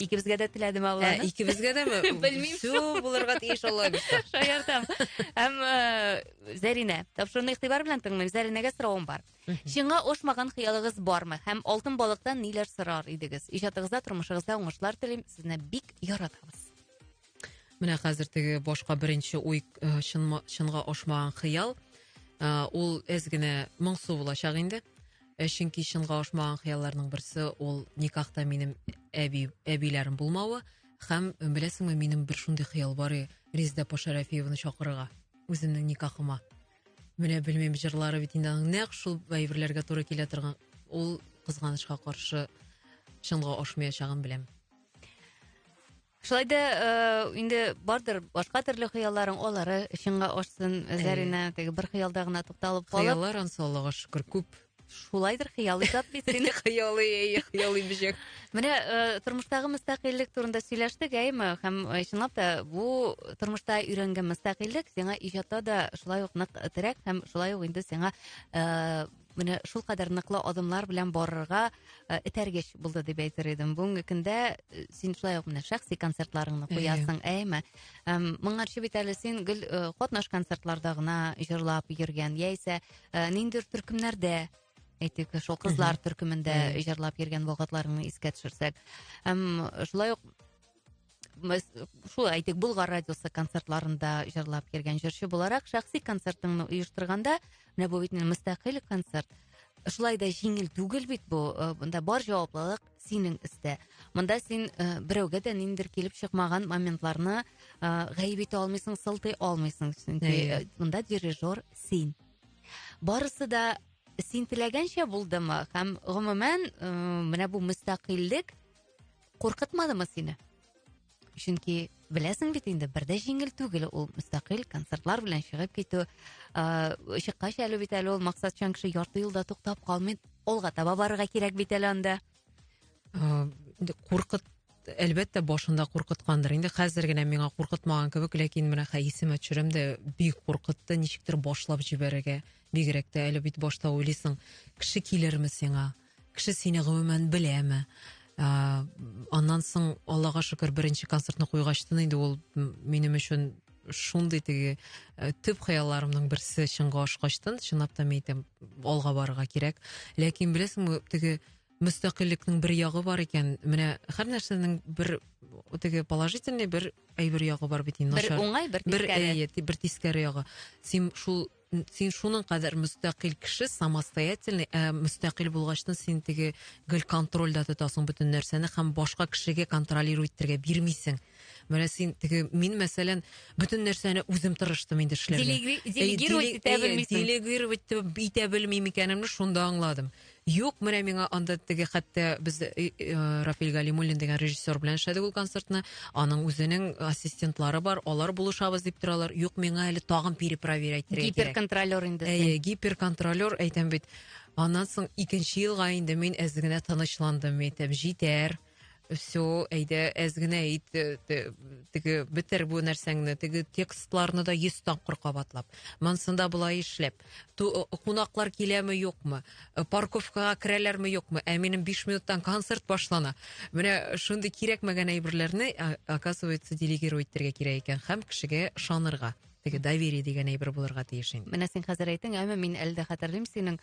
[SPEAKER 2] Икебезгә дә теләдем Алланы.
[SPEAKER 5] Икебезгә дәме?
[SPEAKER 2] Белмим.
[SPEAKER 5] Шул булырга тиеш Алла бит.
[SPEAKER 2] Шаяртам. Һәм Зарина, тапшыруны игътибар белән тыңлыйм. Заринәгә соравым бар. Шуңа ошмаган хыялыгыз бармы? Һәм алтын балыктан ниләр сорар идегез? Иҗатыгызда, тормышыгызда уңышлар телим. Сезне бик яратабыз.
[SPEAKER 5] Менә хәзер теге башка беренче уй чынга ошмаган хыял. Ул әз генә моңсу булачак инде. Чөнки чынга ошмаган хыялларның берсе ул никахта минем әбиләрем булмавы. Һәм беләсеңме, минем бер шундый хыял бар, Резда Пашарафиевны чакырырга үземнең никахыма. Менә белмим, җырлары бит инде нәкъ шул әйберләргә туры килә торган. Ул кызганычка каршы чынга ошмаячагын беләм.
[SPEAKER 2] Шулай да инде бардыр башка төрле хыялларың, алары чынга ашсын. Зарина теге бер хыялда гына тукталып калып.
[SPEAKER 5] Хыяллар Аллага шөкер күп.
[SPEAKER 2] Шулайдыр, хыял итеп бит сине.
[SPEAKER 5] Хыялый бижек.
[SPEAKER 2] Менә тормыштагы мөстәкыйльлек турында сөйләштек, әйме? Һәм чынлап та бу тормышта өйрәнгән мөстәкыйльлек сиңа иҗатта да шулай ук нык терәк һәм шулай ук инде сиңа менә шул кадәр ныклы адымлар белән барырга этәргеч булды дип әйтер идем. Бүгенге көндә син шулай ук менә шәхси концертларыңны куясың, әйме? Моңарчы бит әле син гел катнаш концертларда гына җырлап йөргән, яисә ниндидер төркемнәрдә, әйтик, шул кызлар төркемендә җырлап йөргән вакытларыңны искә төшерсәк. Шулай ук шул әйтик, Булгар радиосы концертларында җырлап йөргән җырчы буларак, шәхси концертыңны оештырганда, менә бу бит мөстәкыйль концерт. Шулай да җиңел түгел бит бу. Монда бар җаваплылык синең истә. Монда син берәүгә дә ниндер килеп чыкмаган моментларны гаеп итә алмыйсың, сылтый алмыйсың. Чөнки монда дирижер син. Барысы да син теләгәнчә булдымы? Һәм гомумән менә бу мөстәкыйльлек куркытмадымы сине? Чөнки беләсең бит инде, бердә җиңел түгел ул мөстәкыйль концертлар белән чыгып китү. Чыккач әле бит әле ул максатчан кеше ярты елда туктап калмый, алга таба барырга кирәк бит әле анда.
[SPEAKER 5] Куркыт, әлбәттә башында куркыткандыр. Инде хәзер генә миңа куркытмаган кебек, ләкин менә хәисемә төшерәмдә бик куркытты, ничектер башлап җибәрергә. Бигрәк тә әле бит башта уйлыйсың, кеше килерме сиңа? Кеше сине гомумән беләме? Аннан соң, Аллага шөкер, беренче концертны куйгачтын инде ул минем өчен шундый теге төп хыялларымның берсе чынга ашкачтын, чынлап та әйтәм, алга барырга кирәк. Ләкин беләсеңме, теге мөстәкыйльлекнең бер ягы бар икән. Менә һәр нәрсәнең бер теге положительный бер әйбер ягы бар бит инде.
[SPEAKER 2] Бер уңай, бер тискәре.
[SPEAKER 5] Бер тискәре ягы. Син шуның кадәр мөстәкыйль кеше, самостоятельный, мөстәкыйль булгачтан син теге гел контрольдә тотасың бөтен нәрсәне һәм башка кешегә контролировать итәргә бирмисең. Менә син теге, мин мәсәлән бөтен нәрсәне үзем тырыштым инде эшләргә. Делегировать итә белмим икәнемне шунда аңладым. Юк, менә миңа анда теге, хәтта без Рафил Галимуллин дигән режиссер белән эшләдек ул концертны. Аның үзенең ассистентлары бар, алар булышабыз дип торалар. Юк, миңа әле тагын перепроверять итәргә кирәк. Гиперконтролер инде. Гиперконтролер, әйтәм бит. Аннан соң 2нче елга инде мин әз генә тынычландым, әйтәм, җитәр. Все, әйдә, әз генә ит, теге бетер бу нәрсәңне, теге текстларны да 100 тапкыр кабатлап. Монсында булай эшләп. Кунаклар киләме, юкмы? Парковкага керәләрме, юкмы? Минем 5 минуттан концерт башлана. Менә шундый кирәкмәгән әйберләрне, оказывается, делегировать итәргә кирәк икән һәм кешегә ышанырга. Теге доверие дигән әйбер булырга тиеш инде.
[SPEAKER 2] Менә син хәзер әйтең, әмма мин әле дә хәтерлим синең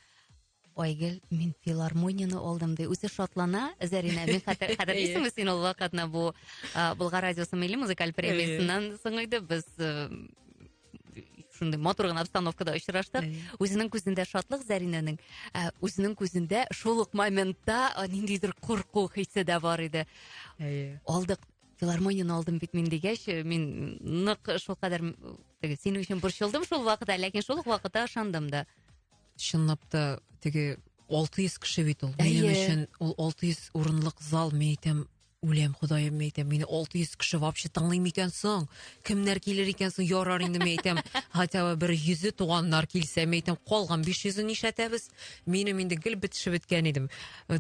[SPEAKER 2] Айгөл, мин филармонияны алдым ди. Үзе шатлана, Зарина, мин хәтерлисеңме син ул вакытны бу Булгар радиосы милли музыкаль премиясеннән соң иде без шундый матур гына обстановкада очраштык. Үзенең күзендә шатлык, Заринәнең үзенең күзендә шул ук моментта ниндидер курку хисе дә бар иде. Алдык, филармонияны алдым бит мин дигәч, мин нык шул кадәр синең өчен борчылдым шул вакытта, ләкин шул ук вакытта ышандым да.
[SPEAKER 5] Чынлап та теге 600 кеше бит ул. Минем өчен ул 600 урынлык зал, мен әйтәм, үләм, Ходаем, мен әйтәм, мине 600 кеше вообще тыңлый микән соң? Кемнәр килер икән соң? Ярар инде, мен әйтәм, хотя бы 100 туганнар килсә, мен әйтәм, калган 500-ны нишләтәбез? Минем инде гел бетешеп беткән идем.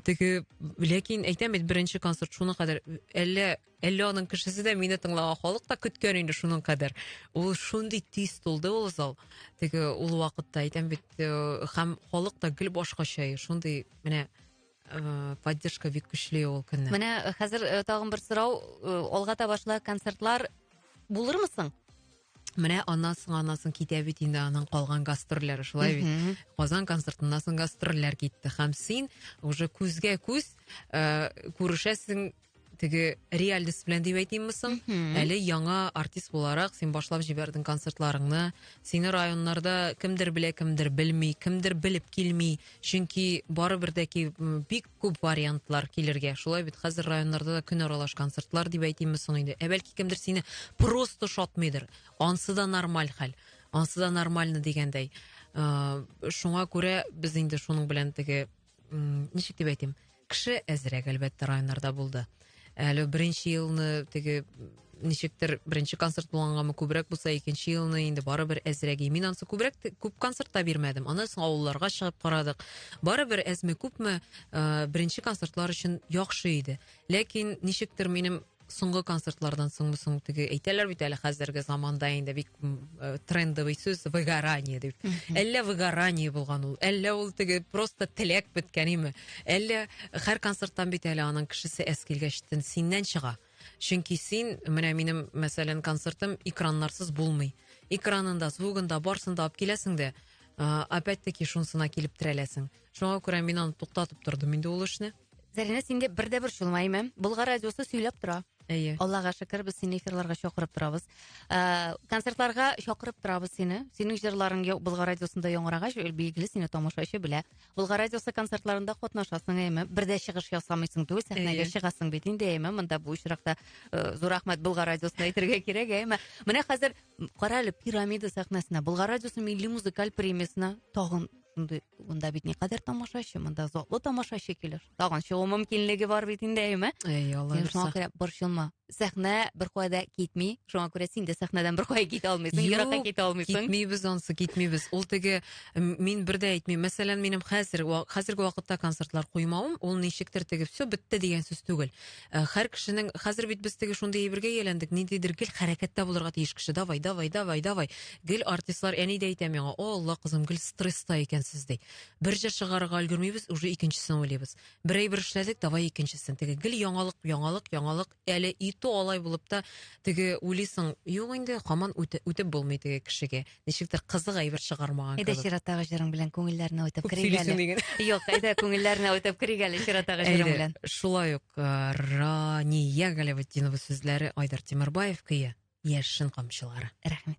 [SPEAKER 5] Теге, ләкин әйтәм бит, беренче концерт шуның кадәр, әллә аның кешесе дә мине тыңлаган, халык та көткән инде шуның кадәр. Ул шундый тиз тулды ул зал. Теге ул вакытта әйтәм бит, һәм халык та гел башкача, шундый менә поддержка бик көчле ул көнне.
[SPEAKER 2] Менә хәзер тагын бер сорау, алга таба концертлар булырмы соң?
[SPEAKER 5] Менә аннан соң китә бит инде аның калган гастрольләре, шулай бит. Казан концертыннан соң гастрольләр китте. Һәм син уже күзгә күз күрешәсең теге реальность белән дип әйтимме соң? Әле яңа артист буларак син башлап җибәрдең концертларыңны. Сине районнарда кемдер белә, кемдер белми, кемдер белеп килми. Чөнки барыбер дә ки бик күп вариантлар килергә. Шулай бит хәзер районнарда да көн аралаш концертлар дип әйтимме соң инде. Бәлки кемдер сине просто шатмыйдыр. Ансы да нормаль хәл. Ансы да нормальны дигәндәй. Шуңа күрә без инде шуның белән теге ничек дип әйтим? Кеше әзрәк әлбәттә районнарда булды. Әле беренче елны теге ничектер беренче концерт булганганмы күбрәк булса, икенче елны инде барыбер әзрәк. Мин ансы күп концертта бирмәдем. Аннан соң авылларга чыгып карадык. Барыбер әзме күпме беренче концертлар өчен яхшы иде. Ләкин ничектер минем соңгы концертлардан соң теге әйтәләр бит әле хәзерге заманда инде бик трендовый сүз выгорание дип. Әллә выгорание булган ул, әллә ул теге просто теләк беткәниме? Әллә һәр концерттан бит әле аның кешесе әскилгәчтен синнән чыга. Чөнки син, менә минем мәсәлән концертым экраннарсыз булмый. Экранында, звугында, барсында алып киләсең дә, Опять-таки шунсына килеп терәләсең. Шуңа күрә мин аны туктатып тордым инде ул эшне.
[SPEAKER 2] Зарина, синде бердә бер шулмаймы? Булгар радиосы сөйләп тора.
[SPEAKER 5] Әйе.
[SPEAKER 2] Аллага шөкер, без сине эфирларга чакырып торабыз. Концертларга чакырып торабыз сине. Синең җырларың Булгар радиосында яңрагач, билгеле сине тамашачы белә. Булгар радиосы концертларында катнашасың, әйме? Бердә чыгыш ясамыйсың түгел, сәхнәгә чыгасың бит инде, әйме? Монда бу очракта зур рәхмәт Булгар радиосына әйтергә кирәк, әйме? Менә хәзер карале пирамида сәхнәсенә Булгар радиосы милли музыкаль премиясына тагын Монда бит никадәр тамашачы, монда затлы тамашачы килер. Тагын чыгу мөмкинлеге бар бит инде, әйме?
[SPEAKER 5] Алла
[SPEAKER 2] Шуңа күрә борчылма. Сәхнә бер кайда китми. Шуңа күрә син дә сәхнәдән бер кайда китә алмыйсың, еракка китә алмыйсың.
[SPEAKER 5] Китмибез ансы, китмибез. Ул теге мин бердә әйтмим. Мәсәлән, минем хәзерге вакытта концертлар куймавым, ул ничектер теге все бетте дигән сүз түгел. Һәр кешенең хәзер бит без теге шундый әйбергә яләндек, ниндидер гел хәрәкәттә булырга тиеш кеше. Давай. Гел артистлар әни дә әйтә миңа, "Алла кызым, гел стресста икәнсез" ди. Берҗә чыгарга өлгермибез, уже икенчесен уйлыйбыз. Берәй бер эшләдек, давай икенчесен. Теге гел яңалык, әле иту алай булып та теге уйлыйсың, юк инде, һаман үтеп булмый теге кешегә. Ничектер кызык әйбер чыгармаган.
[SPEAKER 2] Әйдә чираттагы җырың белән күңелләрне ойтып кирик
[SPEAKER 5] Сөйлисең
[SPEAKER 2] әле.
[SPEAKER 5] диген.
[SPEAKER 2] Юк, әйдә күңелләрне ойтып кирик әле чираттагы җырың белән.
[SPEAKER 5] Шулай ук Рания Галеватдинова сүзләре, Айдар Тимербаев кыя, яшен камчылары.
[SPEAKER 2] Рәхмәт.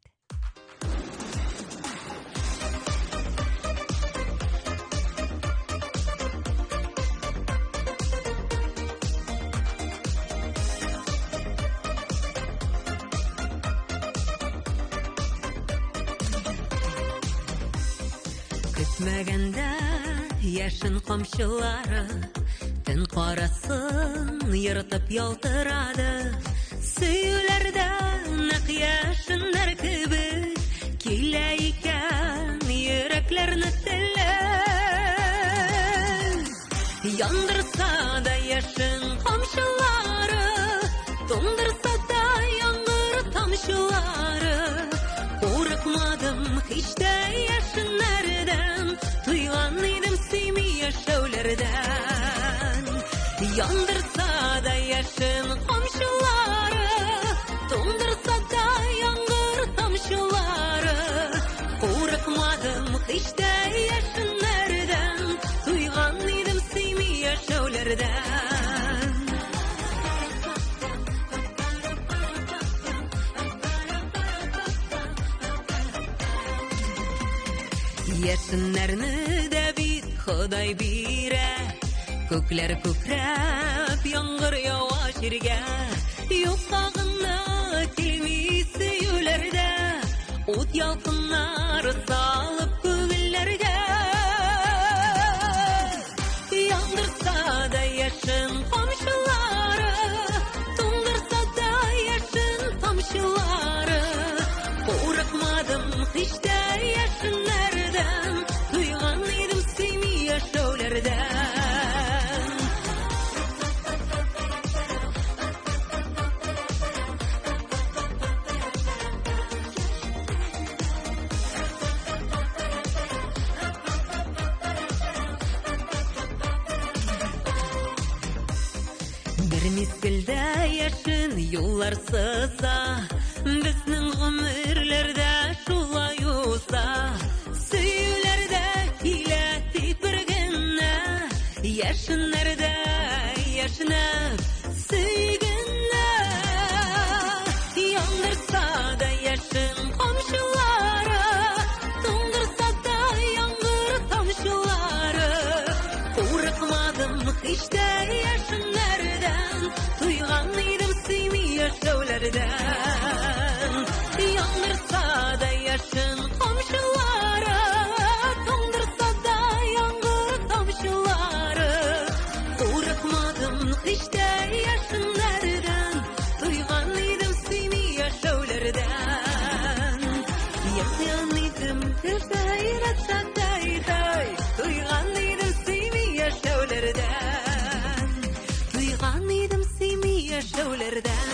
[SPEAKER 5] Көтмәгәндә яшен камчылары, төн карасын йыртып ялтырады. Сөйләрдә нәк яшеннәр кебек килә икән йөрәкләрне телләп. Яндырса да яшен камчылары, туңдырса да яңгыр тамчылары. Курыкмадым һич тә яшеннәрдән, туйган идем сөйми яшәүләрдән. Яндырса да яшен камчылары, туңдырса да яңгыр тамчылары. Курыкмадым һич тә яшеннәрдән, туйган идем сөйми яшәүләрдән. Яшеннәрне дә бит Ходай бирә, күкләр күкрәп, яңгыр ява җиргә. Юкка гына килми сөюләрдә, ут ялкыннары салып күңелләргә. Яндырса да яшен камчылары, туңдырса да яшен тамчылары. Курыкмадым һич тә яшеннәрдән, туйган идем сөйми яшәүләрдән. Бер мизгелдә яшен юллар сыза, безнең гомерләрдә шулай уза. Сөйләрдә килә тик бер генә, яшеннәрдә яшенәп сөйгәнә. Яндырса да яшен камчылары, туңдырса да яңгыр тамчылары. Курыкмадым һич тә яшеннәрдән, туйган идем сөйми яшәүләрдән. Яндырса да яшен камчылары, туңдырса да яңгыр тамчылары. Курыкмадым һич тә яшеннәрдән, туйган идем сөйми яшәүләрдән. Ясыян идем гайрәт сатай, туйган идем сөйми яшәүләрдән. Туйган идем сөйми яшәүләрдән.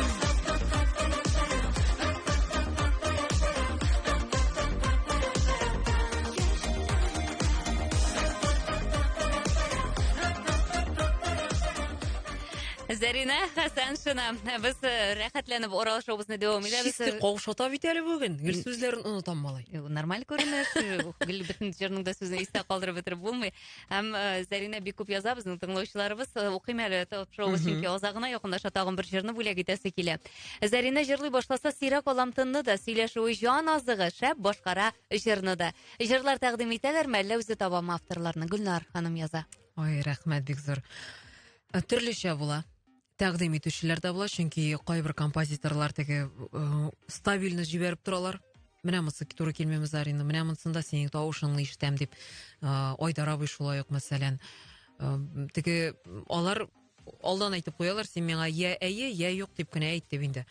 [SPEAKER 2] Зарина Хасаншина. Biz рәхәтләнеп Орал шоусына дәвам итәбез.
[SPEAKER 5] Чисти каушата бит әле бүген. Гел сүзләрен онытам малай.
[SPEAKER 2] Нормаль күренеш. Гел бөтен җырның да сүзен истә калдырып бетереп булмый. Һәм Зарина бик күп яза, безнең тыңлаучыларыбыз укыйм әле шоу чөнки азагына якындаша тагын бер җырны бүләк итәсе килә. Зарина җырлый башласа сирәк аламтынны да, сөйләшүе җан азыгы, шәп башкара җырны да. Җырлар тәкъдим итәләрме, әллә үзе табам авторларны? Гөлнар ханым яза.
[SPEAKER 5] Ой, рәхмәт бик зур. Төрлечә була. Тәкъдим итүчеләр дә була, чөнки кайбер композиторлар теге стабильно җибәреп торалар. Менә монысы туры килмәме Зарина, менә монысында синең тавышыңны ишетәм дип, Айдар абый шулай ук мәсәлән. Теге алар алдан әйтеп куялар, син миңа я әйе, я юк дип кенә әйт дип инде.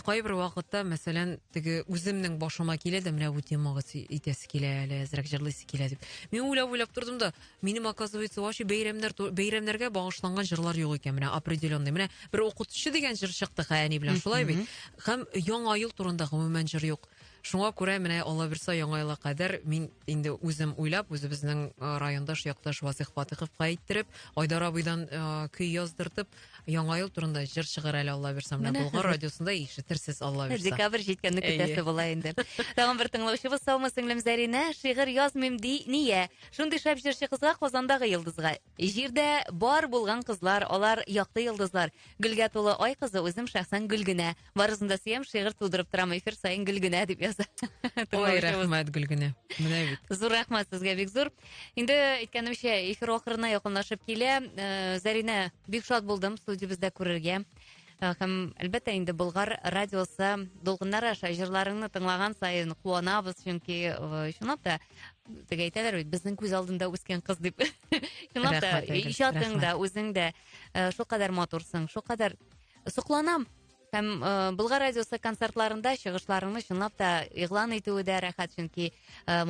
[SPEAKER 5] Кайбер вакытта мәсәлән, теге үземнең башыма килә дә, менә бу темага итәсе килә, әле әзрәк җырлыйсы килә дип. Мин уйлап тордым да, минем оказывается вообще бәйрәмнәргә багышланган җырлар юк икән, менә определенный. Менә бер укытучы дигән җыр чыкты хәяни белән, шулай бит. Һәм яңа ел турында гомумән җыр юк. Шуңа күрә менә Алла бирсә яңа елга кадәр мин инде үзем уйлап, үзебезнең райондаш якташ Васих Фатыйховка әйттереп, Айдар абыйдан көй яздыртып, яңа ел турында җыр чыгар әле Алла бирсә, менә Болгар радиосында ишетерсез Алла бирсә.
[SPEAKER 2] Декабрь җиткәнне көтәсе була инде. Тагын бер тыңлаучыбыз, саумы сеңлем Зарина, шигырь язмыйм ди, ние? Шундый шәп җырчы кызга, Казандагы йолдызга. Җирдә бар булган кызлар, алар якты йолдызлар. Гөлгә тулы ай кызы, үзем шәхсән гөл генә. Барысын да сөям, шигырь тудырып торам, эфир саен гөл генә дип яза.
[SPEAKER 5] Ой, рәхмәт Гөлгенә. Менә бит.
[SPEAKER 2] Зур рәхмәт сезгә, бик зур. Инде әйткәнемчә, эфир ахырына якынлашып килә. Зарина, бик шат булдым студиябездә күрергә. Һәм әлбәттә инде Болгар радиосы дулкыннар аша җырларыңны тыңлаган саен куанабыз, чөнки чынлап та теге әйтәләр бит, безнең күз алдында үскән кыз дип. Чынлап та иҗатың да, үзең дә шулкадәр матурсың, шулкадәр сокланам. Һәм Болгар радиосы концертларында чыгышларыңны чынлап та игълан итүе дә рәхәт, чөнки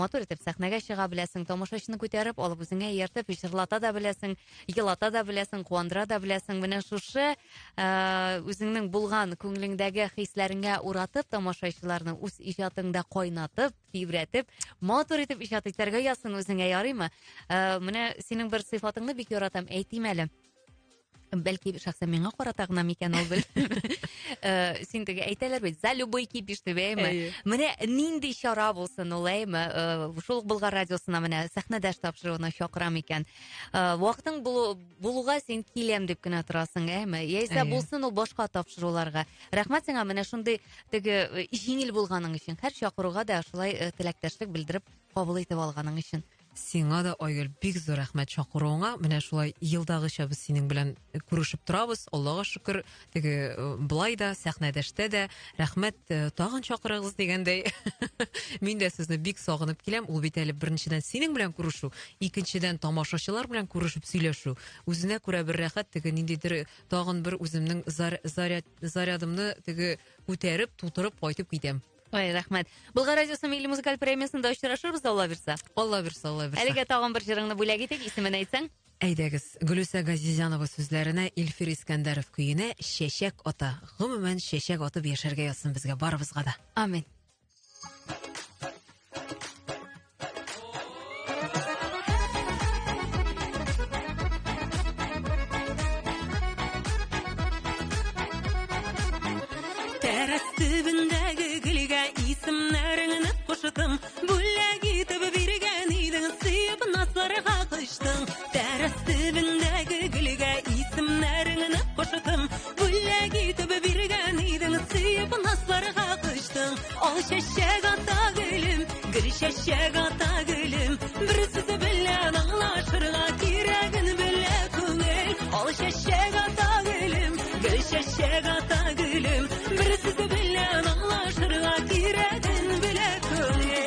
[SPEAKER 2] матур итеп сәхнәгә чыга беләсең, тамашачыны күтәреп алып үзеңә ияртеп җырлата да беләсең, елата да беләсең, куандыра да беләсең. Менә шушы үзеңнең булган күңелеңдәге хисләреңә уратып, тамашачыларны үз иҗатыңда кайнатып, тибрәтеп, матур итеп иҗат итәргә язсын, үзеңә ярыймы? Менә синең бер сыйфатыңны бик яратам, әйтим әле. Бәлки шәхсән миңа карата гына микән ул бел. Син теге әйтәләр бит, за любой кипиш дибәйме? Менә нинди чара булсын ул әйме? Шул Болгар радиосына менә сәхнәдәш тапшыруына чакырам икән. Вакытың булуга син киләм дип кенә торасың, әйме? Яисә булсын ул башка тапшыруларга. Рәхмәт сиңа менә шундый теге җиңел булганың өчен, һәр чакыруга да шулай теләктәшлек белдереп кабул итеп алганың өчен.
[SPEAKER 5] Сиңа да Айгөл бик зур рәхмәт чакыруыңа. Менә шулай елдагыча без синең белән күрешеп торабыз. Аллага шөкер, теге булай да сәхнәдәштә дә рәхмәт, тагын чакырыгыз дигәндәй. Мин дә сезне бик сагынып киләм. Ул бит әле беренчедән синең белән күрешү, икенчедән тамашачылар белән күрешеп сөйләшү. Үзенә күрә бер рәхәт, теге ниндидер тагын бер үземнең зарядымны теге күтәреп, тутырып кайтып китәм.
[SPEAKER 2] Ой, рәхмәт. Болгар радиосы милли музыкаль премиясында очрашырбыз, Алла бирсә.
[SPEAKER 5] Алла бирсә.
[SPEAKER 2] Әлегә тагын бер җырыңны бүләк итик, исемен әйтсәң.
[SPEAKER 5] Әйдәгез, Гөлүсә Газизянова сүзләренә, Илфир Искәндәров көенә Чәчәк ата. Гомумән чәчәк атып яшәргә язсын безгә барыбызга да.
[SPEAKER 2] Амин.
[SPEAKER 6] Төбендәге гөлгә исемнәреңне кушытым, бүләк итеп биргән идең, сөеп насларга кыштың. Тәрәс төбендәге гөлгә исемнәреңне кушытым, бүләк итеп биргән идең, сөеп насларга кыштың. Ал чәчәк ата гөлем, гөл чәчәк ата гөлем, бер сүз белән аңлашырга кирәген белә күңел. Ал чәчәк ата гөлем, гөл чәчәк ата гөлем, бер сүз белән аңлашырга кирәген белә күңел.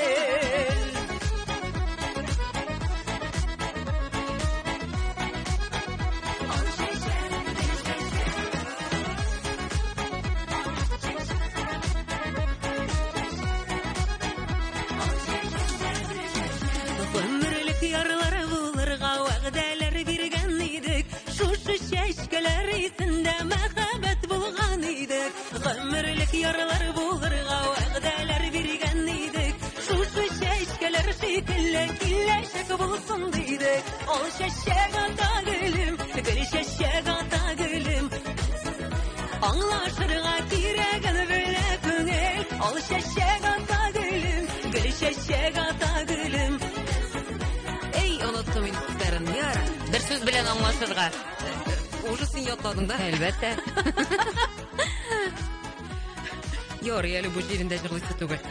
[SPEAKER 6] Гомерлек ярлар булырга вәгъдәләр биргән идек, шушы чәчкәләр исендә мәхәббәт булган идек. Гомерлек ярлар булырга вәгъдәләр биргән идек, шушы чәчкәләр шикелле киләчәк булсын дидек. Ал чәчәк ата гөлем, гөл чәчәк ата гөлем, аңлашырга кирәген белә күңел. Ал чәчәк ата гөлем, гөл чәчәк ата гөлем.
[SPEAKER 5] Эй, оныттым мин сүзләрен, яра.
[SPEAKER 2] Бер сүз белән аңлашырга.
[SPEAKER 5] Уже син ятладың да.
[SPEAKER 2] Әлбәттә.
[SPEAKER 5] Ярый, әле бу җирендә җырлыйсы түгел.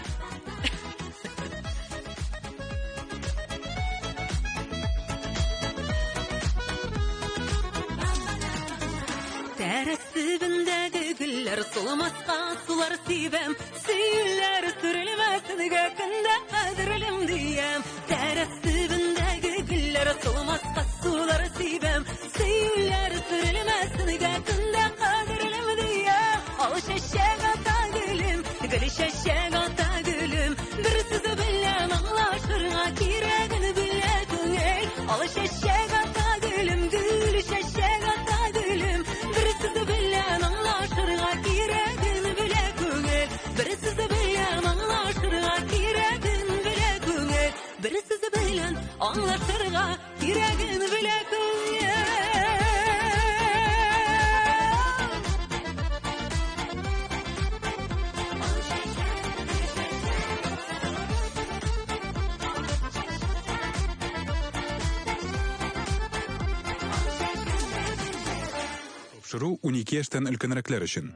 [SPEAKER 6] Тәрәсебендәге гөлләр солмаска сулар сибәм. Сөйләр сүрелмәсенгә көндә кадерлем диям. Тәрәсебендәге гөлләр солмаска сулар сибәм. Сөйләр сүрелмәсенгә көндә кадерлем диям. Ал чәчәк ата гөлем, гөл чәчәк ата гөлем. Бер сүз белән аңлашырга кирәген белә күңел. Ал чәчәк ата гөлем, гөл чәчәк ата гөлем. Бер сүз белән аңлашырга кирәген белә күңел. Бер сүз белән аңлашырга кирәген белә күңел. Бер сүз белән аңлашырга кирәген белә күңел.
[SPEAKER 4] Тапшыру 12 яшьтән өлкәнрәкләр өчен.